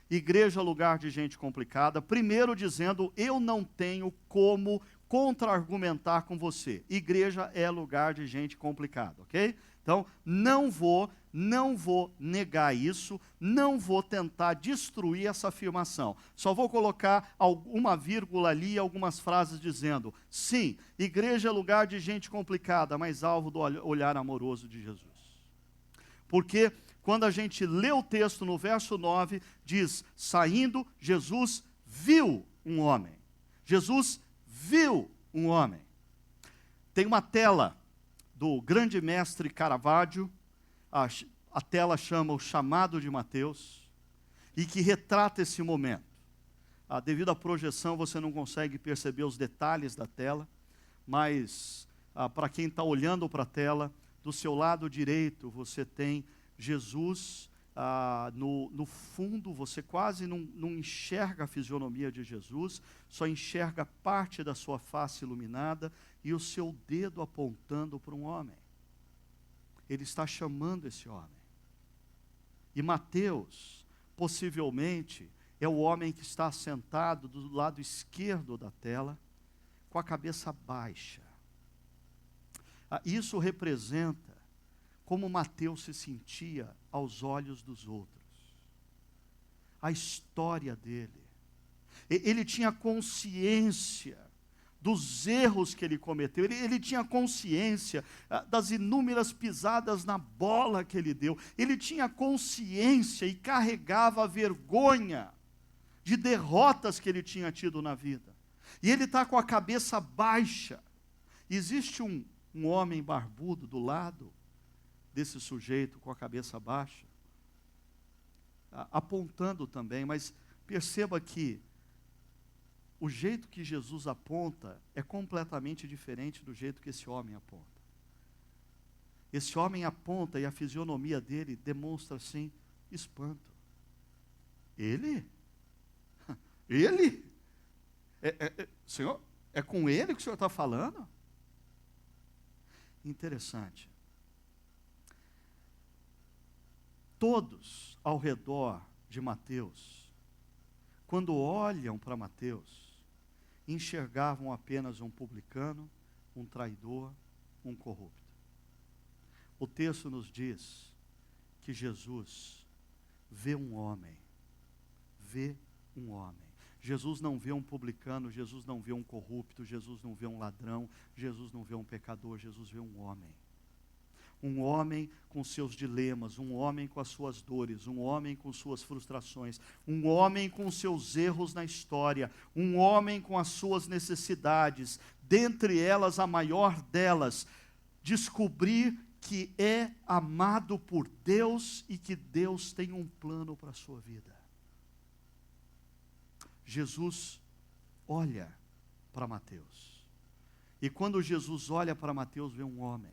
Igreja, lugar de gente complicada. Primeiro dizendo, eu não tenho como contra-argumentar com você. Igreja é lugar de gente complicada, ok? Então, não vou negar isso, não vou tentar destruir essa afirmação. Só vou colocar uma vírgula ali e algumas frases dizendo, sim, igreja é lugar de gente complicada, mas alvo do olhar amoroso de Jesus. Porque quando a gente lê o texto no verso 9, diz, saindo, Jesus viu um homem. Jesus viu um homem. Tem uma tela do grande mestre Caravaggio, a tela chama O Chamado de Mateus, e que retrata esse momento. Devido à projeção, você não consegue perceber os detalhes da tela, mas para quem está olhando para a tela, do seu lado direito você tem Jesus, no fundo você quase não enxerga a fisionomia de Jesus, só enxerga parte da sua face iluminada e o seu dedo apontando para um homem. Ele está chamando esse homem. E Mateus, possivelmente, é o homem que está sentado do lado esquerdo da tela, com a cabeça baixa. Isso representa como Mateus se sentia aos olhos dos outros. A história dele. Ele tinha consciência dos erros que ele cometeu. Ele tinha consciência das inúmeras pisadas na bola que ele deu. Ele tinha consciência e carregava a vergonha de derrotas que ele tinha tido na vida. E ele está com a cabeça baixa. Existe um homem barbudo do lado desse sujeito com a cabeça baixa, apontando também, mas perceba que o jeito que Jesus aponta é completamente diferente do jeito que esse homem aponta. Esse homem aponta e a fisionomia dele demonstra assim, espanto. Ele? Ele? Senhor, é com ele que o senhor está falando? Interessante. Todos ao redor de Mateus, quando olham para Mateus, enxergavam apenas um publicano, um traidor, um corrupto. O texto nos diz que Jesus vê um homem. Jesus não vê um publicano, Jesus não vê um corrupto, Jesus não vê um ladrão, Jesus não vê um pecador, Jesus vê um homem. Um homem com seus dilemas, um homem com as suas dores, um homem com suas frustrações, um homem com seus erros na história, um homem com as suas necessidades, dentre elas a maior delas, descobrir que é amado por Deus e que Deus tem um plano para a sua vida. Jesus olha para Mateus. E quando Jesus olha para Mateus, vê um homem.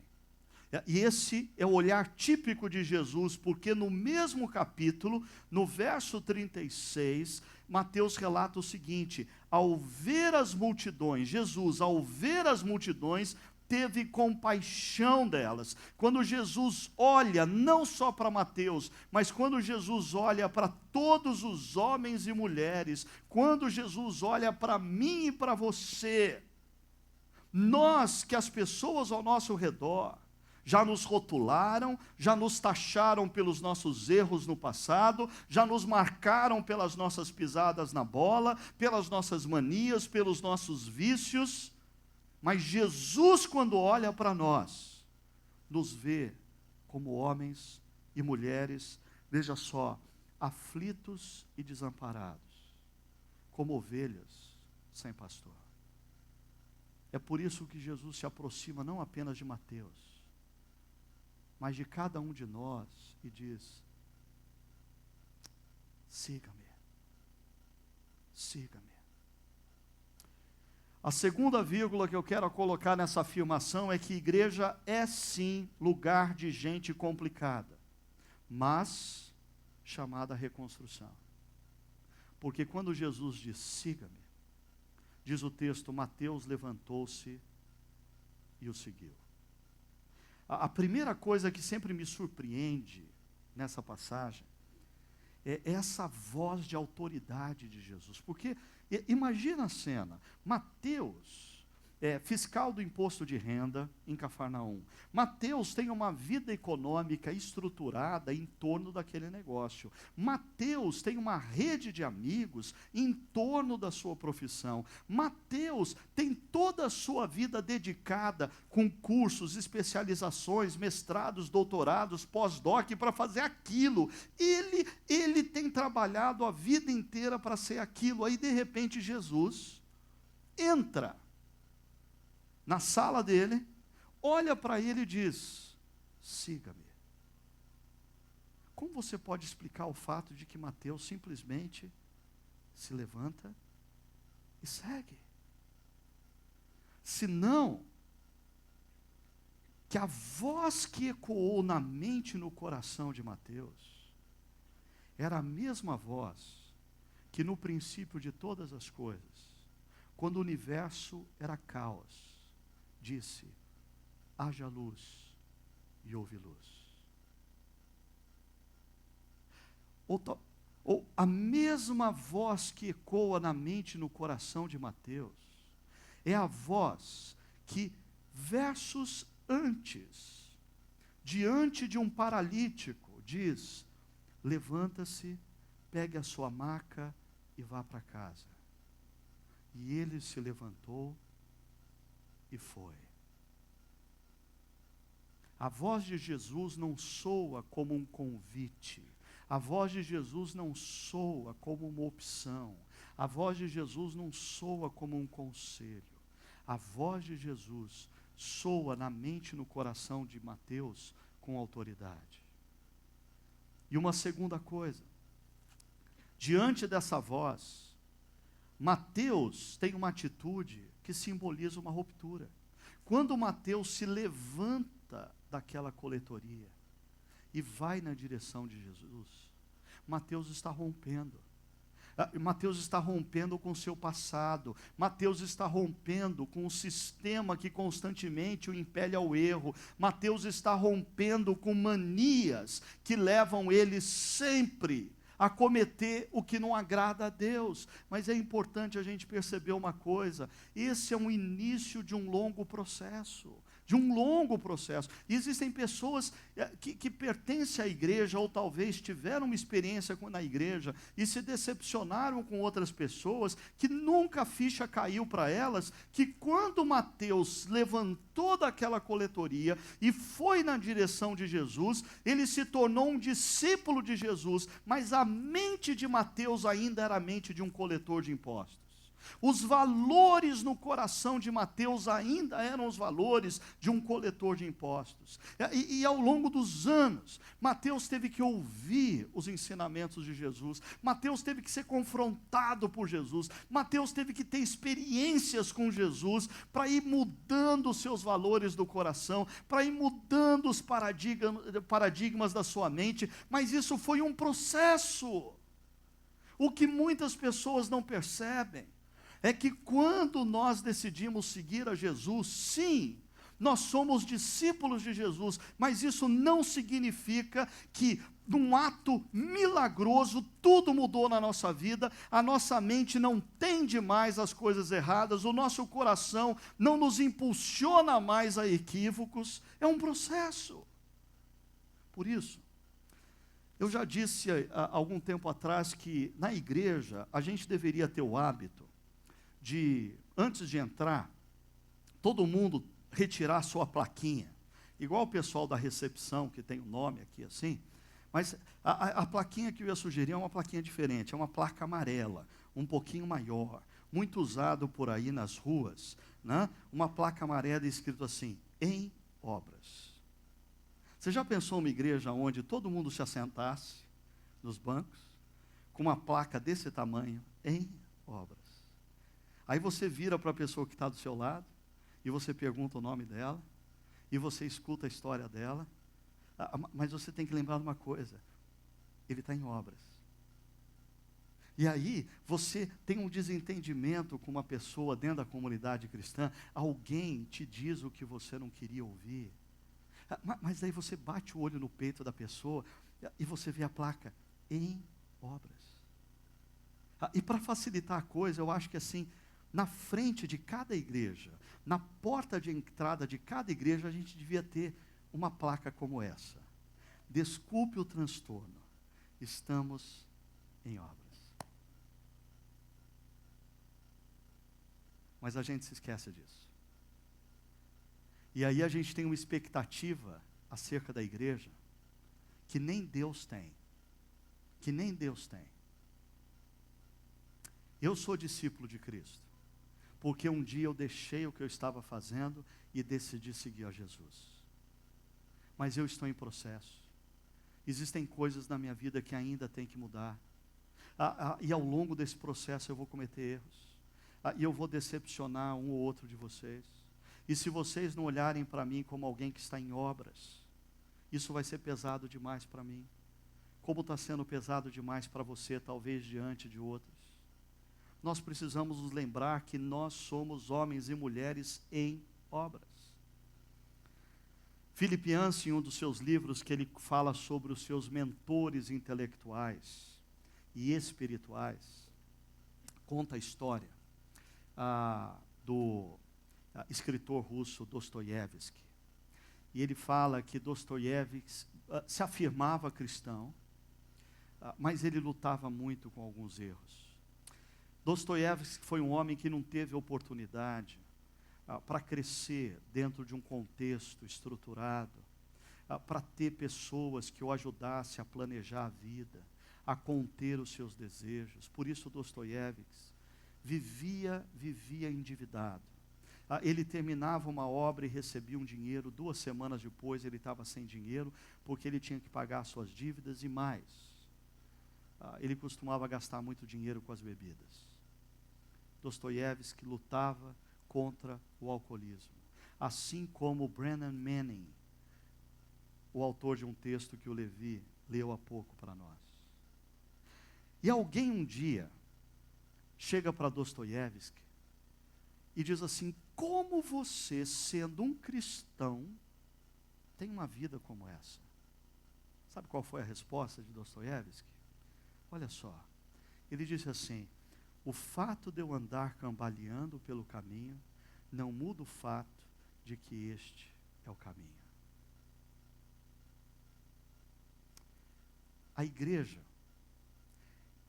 E esse é o olhar típico de Jesus, porque no mesmo capítulo, no verso 36, Mateus relata o seguinte: ao ver as multidões, Jesus, ao ver as multidões, teve compaixão delas. Quando Jesus olha não só para Mateus, mas quando Jesus olha para todos os homens e mulheres, quando Jesus olha para mim e para você, nós que as pessoas ao nosso redor já nos rotularam, já nos taxaram pelos nossos erros no passado, já nos marcaram pelas nossas pisadas na bola, pelas nossas manias, pelos nossos vícios. Mas Jesus, quando olha para nós, nos vê como homens e mulheres, veja só, aflitos e desamparados, como ovelhas sem pastor. É por isso que Jesus se aproxima não apenas de Mateus, mas de cada um de nós e diz: siga-me, siga-me. A segunda vírgula que eu quero colocar nessa afirmação é que igreja é sim lugar de gente complicada, mas chamada reconstrução. Porque quando Jesus diz siga-me, diz o texto, Mateus levantou-se e o seguiu. A primeira coisa que sempre me surpreende nessa passagem é essa voz de autoridade de Jesus. Porque imagina a cena, Mateus, fiscal do imposto de renda em Cafarnaum. Mateus tem uma vida econômica estruturada em torno daquele negócio. Mateus tem uma rede de amigos em torno da sua profissão. Mateus tem toda a sua vida dedicada com cursos, especializações, mestrados, doutorados, pós-doc para fazer aquilo. Ele tem trabalhado a vida inteira para ser aquilo. Aí de repente Jesus entra na sala dele, olha para ele e diz: siga-me. Como você pode explicar o fato de que Mateus simplesmente se levanta e segue? Senão que a voz que ecoou na mente e no coração de Mateus era a mesma voz que no princípio de todas as coisas, quando o universo era caos, disse: haja luz, e houve luz. Ou a mesma voz que ecoa na mente e no coração de Mateus, é a voz que, versos antes, diante de um paralítico, diz: levanta-se, pegue a sua maca e vá para casa. E ele se levantou e foi. A voz de Jesus não soa como um convite. A voz de Jesus não soa como uma opção. A voz de Jesus não soa como um conselho. A voz de Jesus soa na mente e no coração de Mateus com autoridade. E uma segunda coisa, diante dessa voz, Mateus tem uma atitude que simboliza uma ruptura. Quando Mateus se levanta volta daquela coletoria e vai na direção de Jesus, Mateus está rompendo. Mateus está rompendo com o seu passado. Mateus está rompendo com o sistema que constantemente o impele ao erro. Mateus está rompendo com manias que levam ele sempre a cometer o que não agrada a Deus. Mas é importante a gente perceber uma coisa: esse é um início de um longo processo. E existem pessoas que pertencem à igreja, ou talvez tiveram uma experiência na igreja, e se decepcionaram com outras pessoas, que nunca a ficha caiu para elas, que quando Mateus levantou daquela coletoria, e foi na direção de Jesus, ele se tornou um discípulo de Jesus, mas a mente de Mateus ainda era a mente de um coletor de impostos. Os valores no coração de Mateus ainda eram os valores de um coletor de impostos. E ao longo dos anos, Mateus teve que ouvir os ensinamentos de Jesus. Mateus teve que ser confrontado por Jesus. Mateus teve que ter experiências com Jesus para ir mudando os seus valores do coração, para ir mudando os paradigmas da sua mente. Mas isso foi um processo. O que muitas pessoas não percebem é que quando nós decidimos seguir a Jesus, sim, nós somos discípulos de Jesus, mas isso não significa que num ato milagroso tudo mudou na nossa vida, a nossa mente não tende mais as coisas erradas, o nosso coração não nos impulsiona mais a equívocos. É um processo. Por isso, eu já disse há algum tempo atrás que na igreja a gente deveria ter o hábito de, antes de entrar, todo mundo retirar sua plaquinha, igual o pessoal da recepção, que tem o nome aqui assim, mas a plaquinha que eu ia sugerir é uma plaquinha diferente, é uma placa amarela, um pouquinho maior, muito usado por aí nas ruas, né? Uma placa amarela escrito assim, em obras. Você já pensou uma igreja onde todo mundo se assentasse nos bancos, com uma placa desse tamanho, em obras? Aí você vira para a pessoa que está do seu lado, e você pergunta o nome dela, e você escuta a história dela, mas você tem que lembrar de uma coisa: ele está em obras. E aí, você tem um desentendimento com uma pessoa dentro da comunidade cristã, alguém te diz o que você não queria ouvir, mas aí você bate o olho no peito da pessoa, e você vê a placa, em obras. E para facilitar a coisa, eu acho que assim, na frente de cada igreja, na porta de entrada de cada igreja, a gente devia ter uma placa como essa: desculpe o transtorno, estamos em obras. Mas a gente se esquece disso. E aí a gente tem uma expectativa acerca da igreja que nem Deus tem. Que nem Deus tem. Eu sou discípulo de Cristo, porque um dia eu deixei o que eu estava fazendo e decidi seguir a Jesus. Mas eu estou em processo. Existem coisas na minha vida que ainda tem que mudar. E ao longo desse processo eu vou cometer erros. E eu vou decepcionar um ou outro de vocês. E se vocês não olharem para mim como alguém que está em obras, isso vai ser pesado demais para mim. Como está sendo pesado demais para você, talvez diante de outros. Nós precisamos nos lembrar que nós somos homens e mulheres em obras. Philip Yancey, em um dos seus livros, que ele fala sobre os seus mentores intelectuais e espirituais, conta a história do escritor russo Dostoiévski. E ele fala que Dostoiévski se afirmava cristão, mas ele lutava muito com alguns erros. Dostoiévski foi um homem que não teve oportunidade para crescer dentro de um contexto estruturado, para ter pessoas que o ajudassem a planejar a vida, a conter os seus desejos. Por isso Dostoiévski vivia endividado. Ele terminava uma obra e recebia um dinheiro, 2 semanas depois ele estava sem dinheiro, porque ele tinha que pagar suas dívidas e mais. Ele costumava gastar muito dinheiro com as bebidas. Dostoiévski lutava contra o alcoolismo. Assim como Brennan Manning o autor de um texto que o Levi leu há pouco para nós. E alguém um dia chega para Dostoiévski e diz assim: como você, sendo um cristão, tem uma vida como essa? Sabe qual foi a resposta de Dostoiévski? Olha só, ele disse assim: o fato de eu andar cambaleando pelo caminho não muda o fato de que este é o caminho. A igreja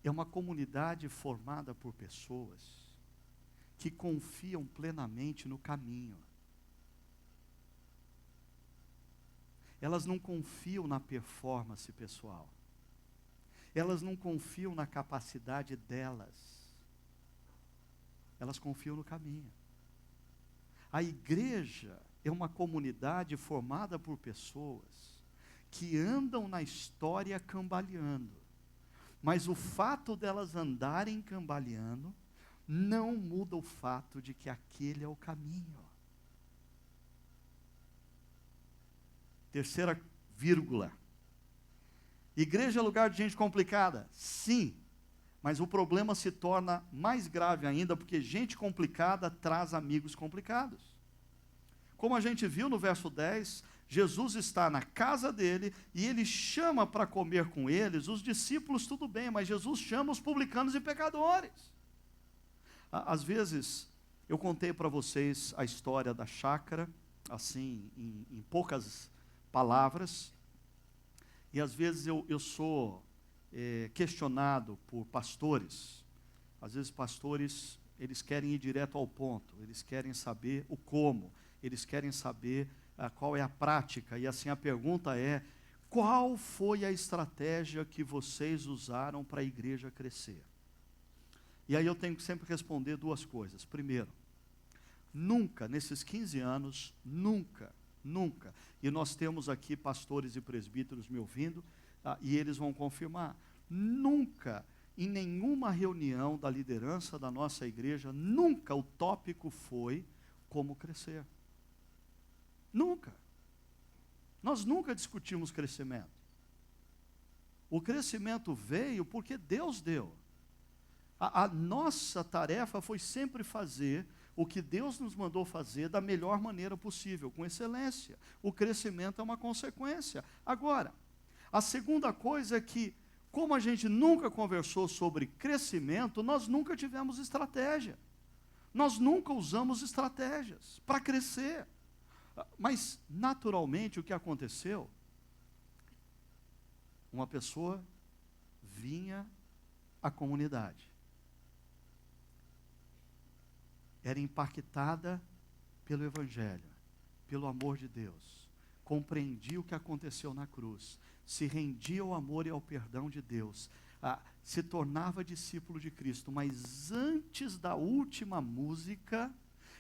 é uma comunidade formada por pessoas que confiam plenamente no caminho. Elas não confiam na performance pessoal. Elas não confiam na capacidade delas. Elas confiam no caminho. A igreja é uma comunidade formada por pessoas que andam na história cambaleando. Mas o fato delas andarem cambaleando não muda o fato de que aquele é o caminho. Terceira vírgula. Igreja é lugar de gente complicada? Sim. Mas o problema se torna mais grave ainda, porque gente complicada traz amigos complicados. Como a gente viu no verso 10, Jesus está na casa dele e ele chama para comer com eles. Os discípulos, tudo bem, mas Jesus chama os publicanos e pecadores. Às vezes, eu contei para vocês a história da chácara, assim, em poucas palavras, e às vezes eu sou questionado por pastores. Às vezes pastores, eles querem ir direto ao ponto, eles querem saber o como, eles querem saber qual é a prática, e assim a pergunta é: qual foi a estratégia que vocês usaram para a igreja crescer? E aí eu tenho que sempre responder duas coisas. Primeiro, nunca, nesses 15 anos, nunca, e nós temos aqui pastores e presbíteros me ouvindo, e eles vão confirmar, nunca, em nenhuma reunião da liderança da nossa igreja, nunca o tópico foi como crescer. Nunca. Nós nunca discutimos crescimento. O crescimento veio porque Deus deu. A nossa tarefa foi sempre fazer o que Deus nos mandou fazer da melhor maneira possível, com excelência. O crescimento é uma consequência. Agora, a segunda coisa é que, como a gente nunca conversou sobre crescimento, nós nunca tivemos estratégia. Nós nunca usamos estratégias para crescer. Mas, naturalmente, o que aconteceu? Uma pessoa vinha à comunidade. Era impactada pelo Evangelho, pelo amor de Deus. Compreendia o que aconteceu na cruz. Se rendia ao amor e ao perdão de Deus. Se tornava discípulo de Cristo. Mas antes da última música,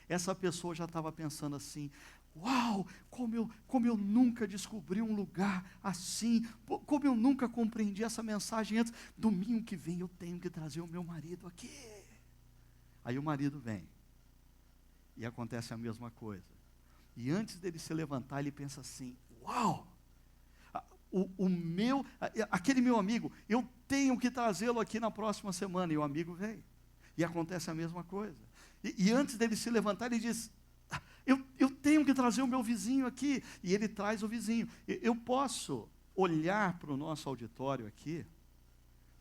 essa pessoa já estava pensando assim: uau, como eu nunca descobri um lugar assim, como eu nunca compreendi essa mensagem antes. Domingo que vem eu tenho que trazer o meu marido aqui. Aí o marido vem, e acontece a mesma coisa. E antes dele se levantar, ele pensa assim: uau, aquele meu amigo, eu tenho que trazê-lo aqui na próxima semana. E o amigo vem, e acontece a mesma coisa. E antes dele se levantar, ele diz: eu tenho que trazer o meu vizinho aqui. E ele traz o vizinho. Eu posso olhar para o nosso auditório aqui,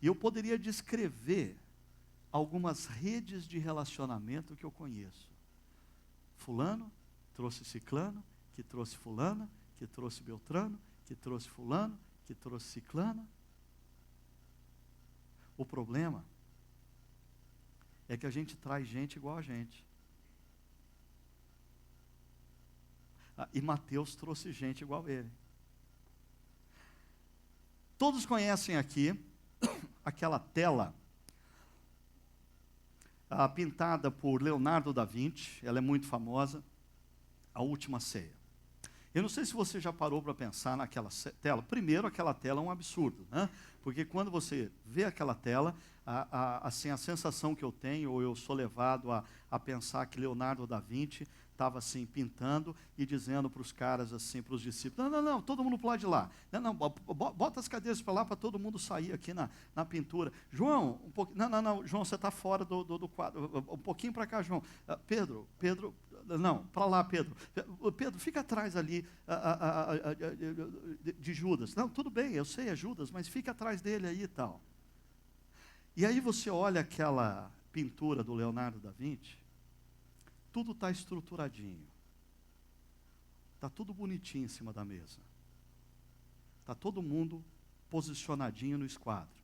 e eu poderia descrever algumas redes de relacionamento que eu conheço. Fulano trouxe ciclano, que trouxe fulana, que trouxe beltrano, que trouxe fulano, que trouxe ciclana. O problema é que a gente traz gente igual a gente. E Mateus trouxe gente igual a ele. Todos conhecem aqui aquela tela pintada por Leonardo da Vinci. Ela é muito famosa, A Última Ceia. Eu não sei se você já parou para pensar naquela tela. Primeiro, aquela tela é um absurdo, né? Porque quando você vê aquela tela, assim, a sensação que eu tenho, ou eu sou levado a pensar que Leonardo da Vinci estava assim, pintando e dizendo para os caras assim, para os discípulos, não, todo mundo pode ir lá. Não, bota as cadeiras para lá para todo mundo sair aqui na pintura. João, um pouquinho, não, João, você está fora do quadro. Um pouquinho para cá, João. Pedro, não, para lá, Pedro. Pedro, fica atrás ali de Judas. Não, tudo bem, eu sei, é Judas, mas fica atrás dele aí e tal. E aí você olha aquela pintura do Leonardo da Vinci, tudo está estruturadinho. Está tudo bonitinho em cima da mesa. Está todo mundo posicionadinho no esquadro.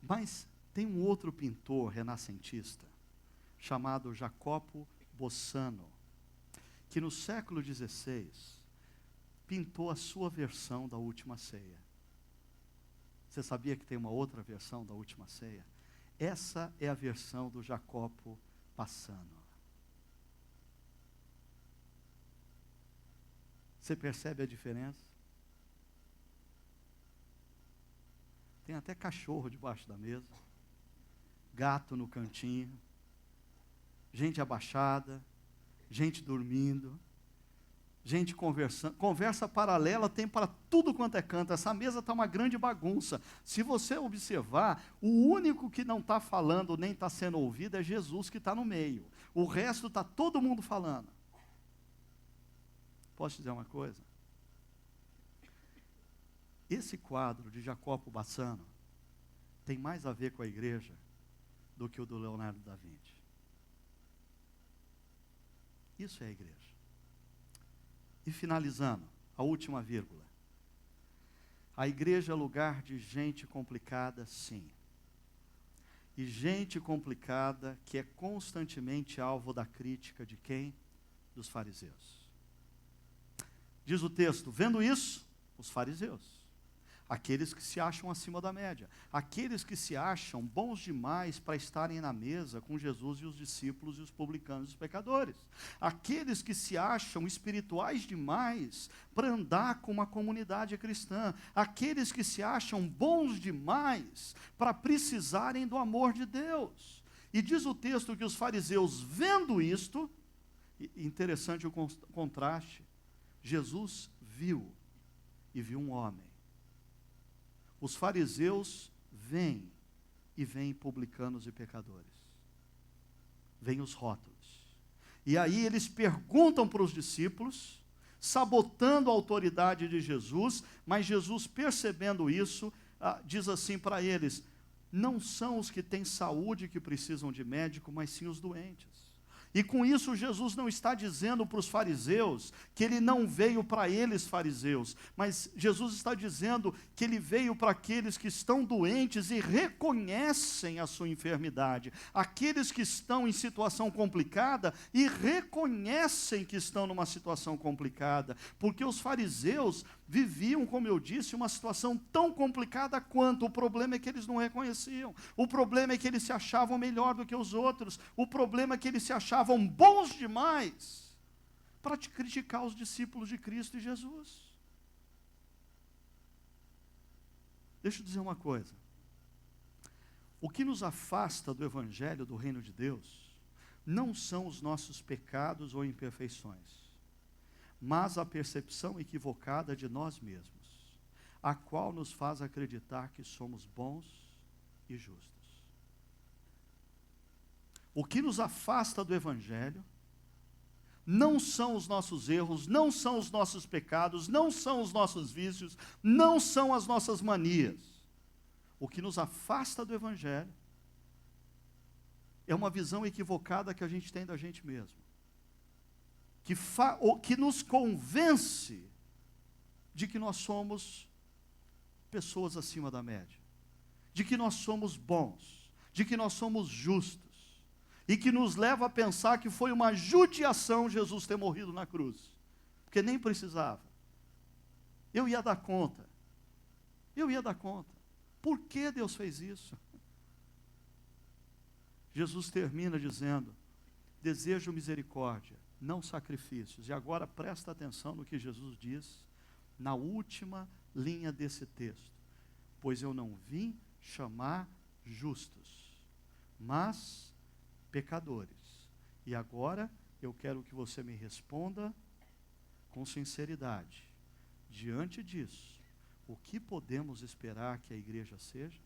Mas tem um outro pintor renascentista, chamado Jacopo Bossano, que no século XVI pintou a sua versão da Última Ceia. Você sabia que tem uma outra versão da Última Ceia? Essa é a versão do Jacopo Bossano. Você percebe a diferença? Tem até cachorro debaixo da mesa, gato no cantinho, gente abaixada, gente dormindo, gente conversando. Conversa paralela tem para tudo quanto é canto. Essa mesa está uma grande bagunça. Se você observar, o único que não está falando nem está sendo ouvido é Jesus, que está no meio. O resto está todo mundo falando. Posso dizer uma coisa? Esse quadro de Jacopo Bossano tem mais a ver com a igreja do que o do Leonardo da Vinci. Isso é a igreja. E finalizando, a última vírgula. A igreja é lugar de gente complicada, sim. E gente complicada que é constantemente alvo da crítica de quem? Dos fariseus. Diz o texto, vendo isso, os fariseus. Aqueles que se acham acima da média, aqueles que se acham bons demais para estarem na mesa com Jesus e os discípulos e os publicanos e os pecadores, aqueles que se acham espirituais demais para andar com uma comunidade cristã, aqueles que se acham bons demais para precisarem do amor de Deus. E diz o texto que os fariseus, vendo isto, interessante o contraste, Jesus viu e viu um homem. Os fariseus vêm e vêm publicanos e pecadores. Vêm os rótulos. E aí eles perguntam para os discípulos, sabotando a autoridade de Jesus, mas Jesus, percebendo isso, diz assim para eles, não são os que têm saúde que precisam de médico, mas sim os doentes. E com isso Jesus não está dizendo para os fariseus que ele não veio para eles fariseus, mas Jesus está dizendo que ele veio para aqueles que estão doentes e reconhecem a sua enfermidade, aqueles que estão em situação complicada e reconhecem que estão numa situação complicada, porque os fariseus viviam, como eu disse, uma situação tão complicada quanto. O problema é que eles não reconheciam, o problema é que eles se achavam melhor do que os outros, o problema é que eles se achavam bons demais para criticar os discípulos de Cristo e Jesus. Deixa eu dizer uma coisa. O que nos afasta do Evangelho do Reino de Deus não são os nossos pecados ou imperfeições, mas a percepção equivocada de nós mesmos, a qual nos faz acreditar que somos bons e justos. O que nos afasta do Evangelho não são os nossos erros, não são os nossos pecados, não são os nossos vícios, não são as nossas manias. O que nos afasta do Evangelho é uma visão equivocada que a gente tem da gente mesmo, que nos convence de que nós somos pessoas acima da média, de que nós somos bons, de que nós somos justos, e que nos leva a pensar que foi uma judiação Jesus ter morrido na cruz, porque nem precisava. Eu ia dar conta. Por que Deus fez isso? Jesus termina dizendo, desejo misericórdia, não sacrifícios. E agora presta atenção no que Jesus diz na última linha desse texto. Pois eu não vim chamar justos, mas pecadores. E agora eu quero que você me responda com sinceridade. Diante disso, o que podemos esperar que a igreja seja?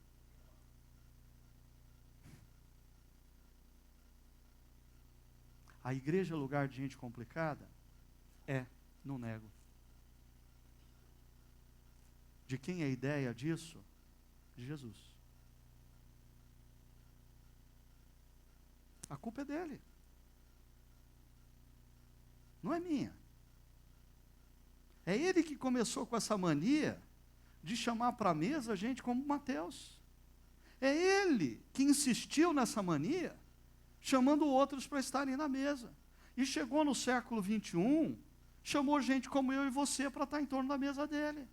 A igreja é lugar de gente complicada? Não nego. De quem é a ideia disso? De Jesus. A culpa é dele. Não é minha. É ele que começou com essa mania de chamar para a mesa gente como Mateus. É ele que insistiu nessa mania, chamando outros para estarem na mesa. E chegou no século 21, chamou gente como eu e você para estar em torno da mesa dele.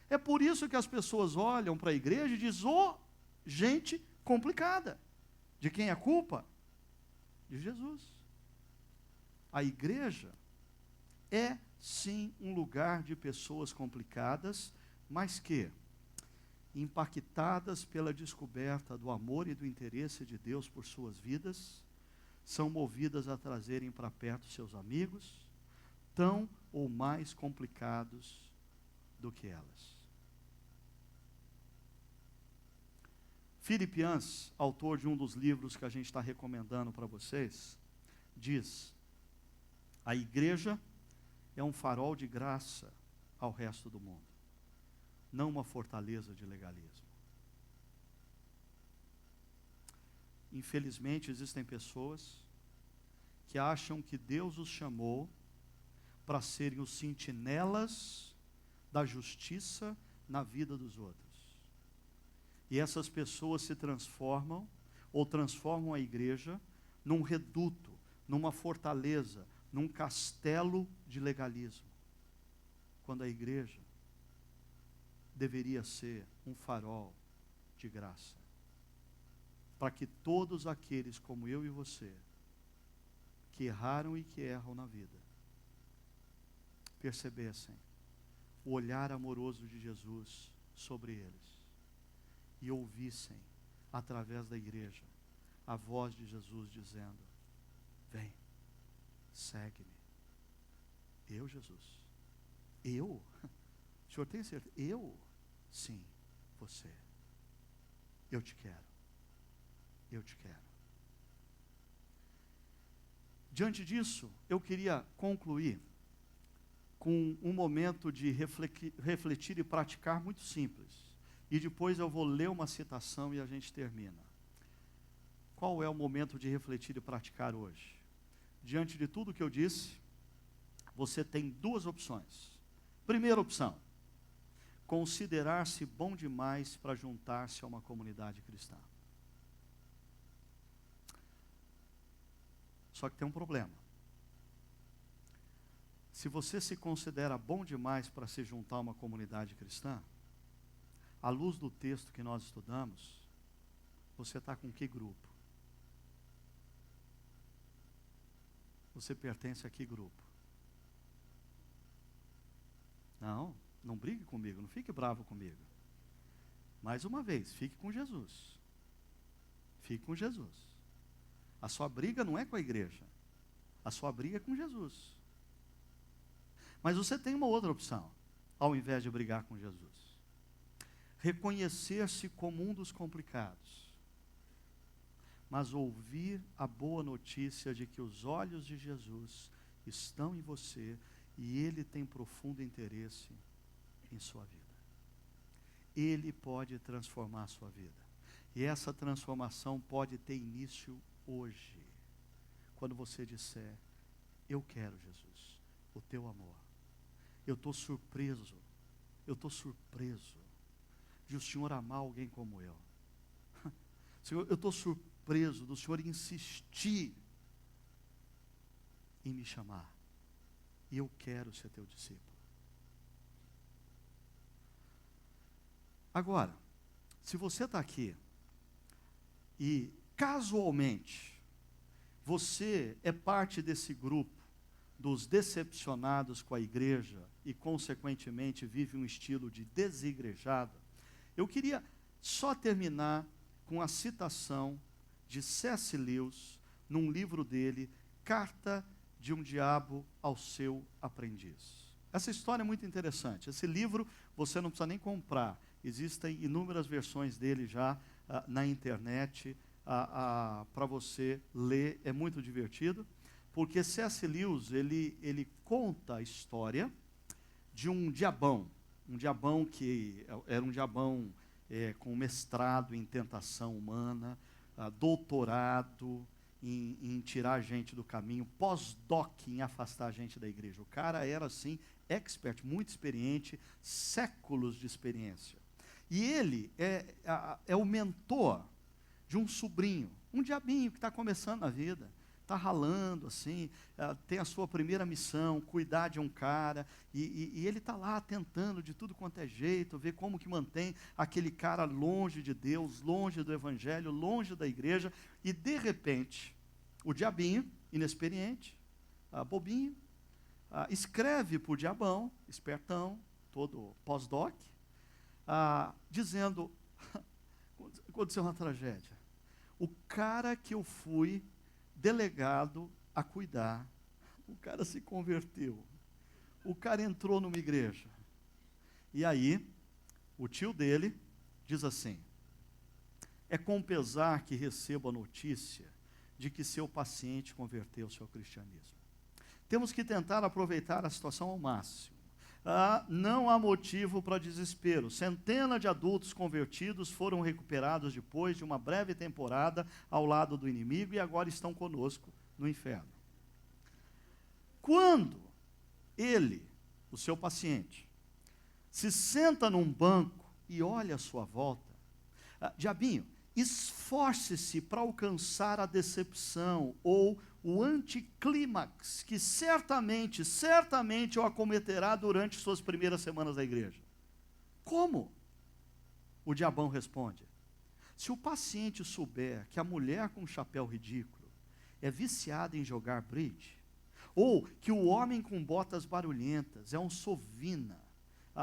É por isso que as pessoas olham para a igreja e dizem, gente complicada. De quem é a culpa? De Jesus. A igreja é sim um lugar de pessoas complicadas, mas que, impactadas pela descoberta do amor e do interesse de Deus por suas vidas, são movidas a trazerem para perto seus amigos, tão ou mais complicados do que elas. Philip Yancey, autor de um dos livros que a gente está recomendando para vocês, diz: a igreja é um farol de graça ao resto do mundo, não uma fortaleza de legalismo. Infelizmente, existem pessoas que acham que Deus os chamou para serem os sentinelas da justiça na vida dos outros. E essas pessoas se transformam, ou transformam a igreja, num reduto, numa fortaleza, num castelo de legalismo. Quando a igreja deveria ser um farol de graça. Para que todos aqueles como eu e você, que erraram e que erram na vida, percebessem o olhar amoroso de Jesus sobre eles e ouvissem, através da igreja, a voz de Jesus dizendo: vem, segue-me. Eu, Jesus? Eu? O senhor tem certeza? Eu? Sim, você. Eu te quero. Eu te quero. Diante disso, eu queria concluir com um momento de refletir e praticar muito simples. E depois eu vou ler uma citação e a gente termina. Qual é o momento de refletir e praticar hoje? Diante de tudo que eu disse, você tem duas opções. Primeira opção: considerar-se bom demais para juntar-se a uma comunidade cristã. Só que tem um problema. Se você se considera bom demais para se juntar a uma comunidade cristã, à luz do texto que nós estudamos, você está com que grupo? Você pertence a que grupo? Não brigue comigo, não fique bravo comigo. Mais uma vez, fique com Jesus. Fique com Jesus. A sua briga não é com a igreja. A sua briga é com Jesus. Mas você tem uma outra opção, ao invés de brigar com Jesus. Reconhecer-se como um dos complicados, mas ouvir a boa notícia de que os olhos de Jesus estão em você e Ele tem profundo interesse em sua vida. Ele pode transformar a sua vida. E essa transformação pode ter início hoje, quando você disser: eu quero, Jesus, o teu amor. Eu estou surpreso de o Senhor amar alguém como eu. Senhor, eu estou surpreso do Senhor insistir em me chamar. E eu quero ser teu discípulo. Agora, se você está aqui e casualmente você é parte desse grupo dos decepcionados com a igreja e, consequentemente, vive um estilo de desigrejado, eu queria só terminar com a citação de C.S. Lewis, num livro dele, Carta de um Diabo ao Seu Aprendiz. Essa história é muito interessante. Esse livro você não precisa nem comprar. Existem inúmeras versões dele já na internet para você ler. É muito divertido, porque C.S. Lewis ele conta a história de um diabão que era um diabão com mestrado em tentação humana, doutorado em tirar a gente do caminho, pós-doc em afastar a gente da igreja. O cara era assim, expert, muito experiente, séculos de experiência. E ele é o mentor de um sobrinho, um diabinho que está começando na vida, está ralando assim, tem a sua primeira missão, cuidar de um cara, e ele está lá tentando de tudo quanto é jeito, ver como que mantém aquele cara longe de Deus, longe do evangelho, longe da igreja, e de repente, o diabinho, inexperiente, bobinho, escreve para o diabão, espertão, todo pós-doc, dizendo, aconteceu uma tragédia. O cara que eu fui delegado a cuidar, o cara se converteu, o cara entrou numa igreja. E aí, o tio dele diz assim: é com pesar que recebo a notícia de que seu paciente converteu-se ao cristianismo. Temos que tentar aproveitar a situação ao máximo. Não há motivo para desespero. Centenas de adultos convertidos foram recuperados depois de uma breve temporada ao lado do inimigo e agora estão conosco no inferno. Quando ele, o seu paciente, se senta num banco e olha à sua volta, diabinho, esforce-se para alcançar a decepção ou o anticlímax que certamente o acometerá durante suas primeiras semanas da igreja. Como? O diabão responde: se o paciente souber que a mulher com chapéu ridículo é viciada em jogar bridge, ou que o homem com botas barulhentas é um sovina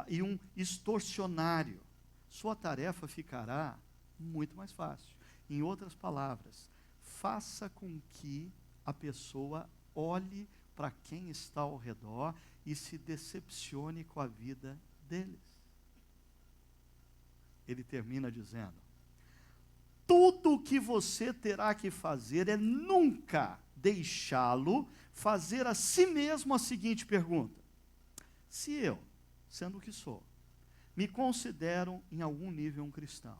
e um extorsionário, sua tarefa ficará muito mais fácil. Em outras palavras, faça com que a pessoa olhe para quem está ao redor e se decepcione com a vida deles. Ele termina dizendo: tudo o que você terá que fazer é nunca deixá-lo fazer a si mesmo a seguinte pergunta: se eu, sendo o que sou, me considero em algum nível um cristão,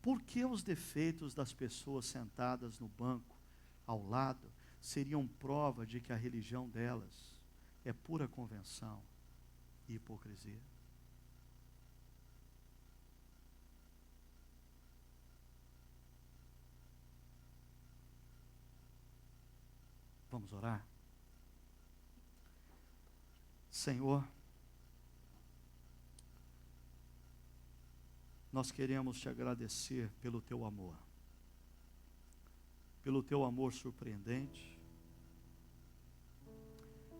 por que os defeitos das pessoas sentadas no banco ao lado seriam prova de que a religião delas é pura convenção e hipocrisia? Vamos orar? Senhor, nós queremos te agradecer pelo teu amor surpreendente,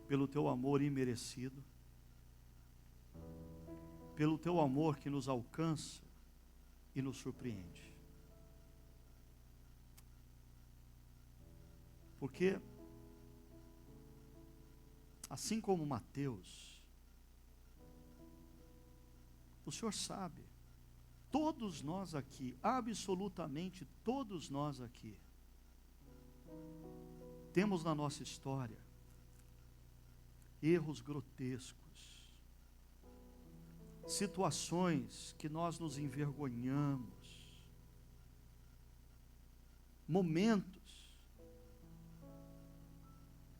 pelo teu amor imerecido, pelo teu amor que nos alcança e nos surpreende. Porque, assim como Mateus, o Senhor sabe, todos nós aqui, absolutamente todos nós aqui, temos na nossa história erros grotescos, situações que nós nos envergonhamos, momentos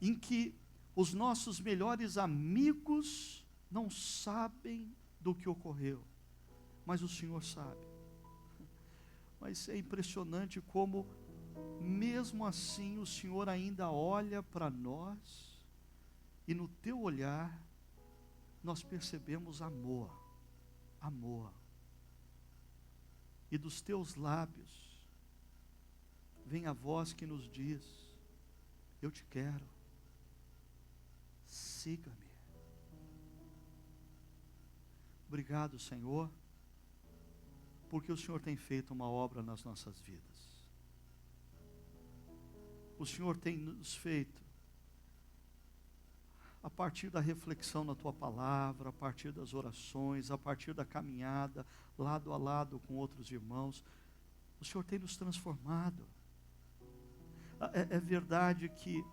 em que os nossos melhores amigos não sabem do que ocorreu, mas o Senhor sabe. Mas é impressionante como, mesmo assim, o Senhor ainda olha para nós, e no teu olhar, nós percebemos amor. E dos teus lábios, vem a voz que nos diz: eu te quero, siga-me. Obrigado, Senhor, porque o Senhor tem feito uma obra nas nossas vidas. O Senhor tem nos feito a partir da reflexão na tua palavra, a partir das orações, a partir da caminhada lado a lado com outros irmãos, o Senhor tem nos transformado. É verdade que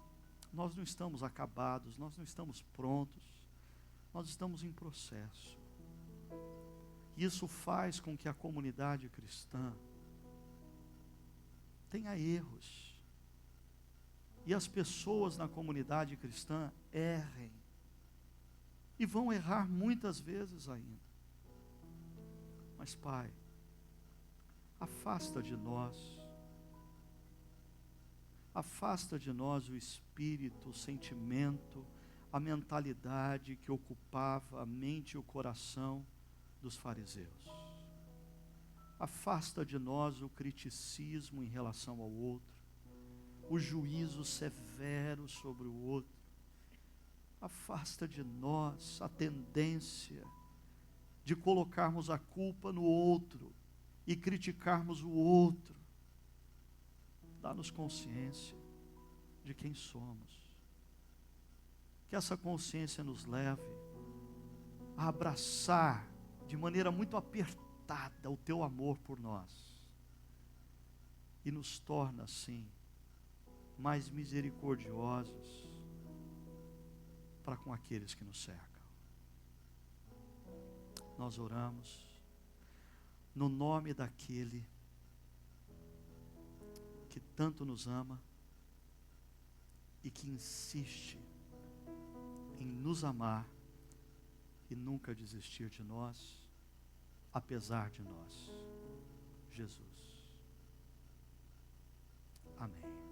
nós não estamos acabados, nós não estamos prontos, nós estamos em processo. Isso faz com que a comunidade cristã tenha erros. E as pessoas na comunidade cristã errem. E vão errar muitas vezes ainda. Mas, Pai, afasta de nós o espírito, o sentimento, a mentalidade que ocupava a mente e o coração dos fariseus. Afasta de nós o criticismo em relação ao outro, o juízo severo sobre o outro. Afasta de nós a tendência de colocarmos a culpa no outro e criticarmos o outro. Dá-nos consciência de quem somos. Que essa consciência nos leve a abraçar de maneira muito apertada o teu amor por nós. E nos torna, assim, mais misericordiosos para com aqueles que nos cercam. Nós oramos no nome daquele que tanto nos ama e que insiste em nos amar e nunca desistir de nós, apesar de nós. Jesus. Amém.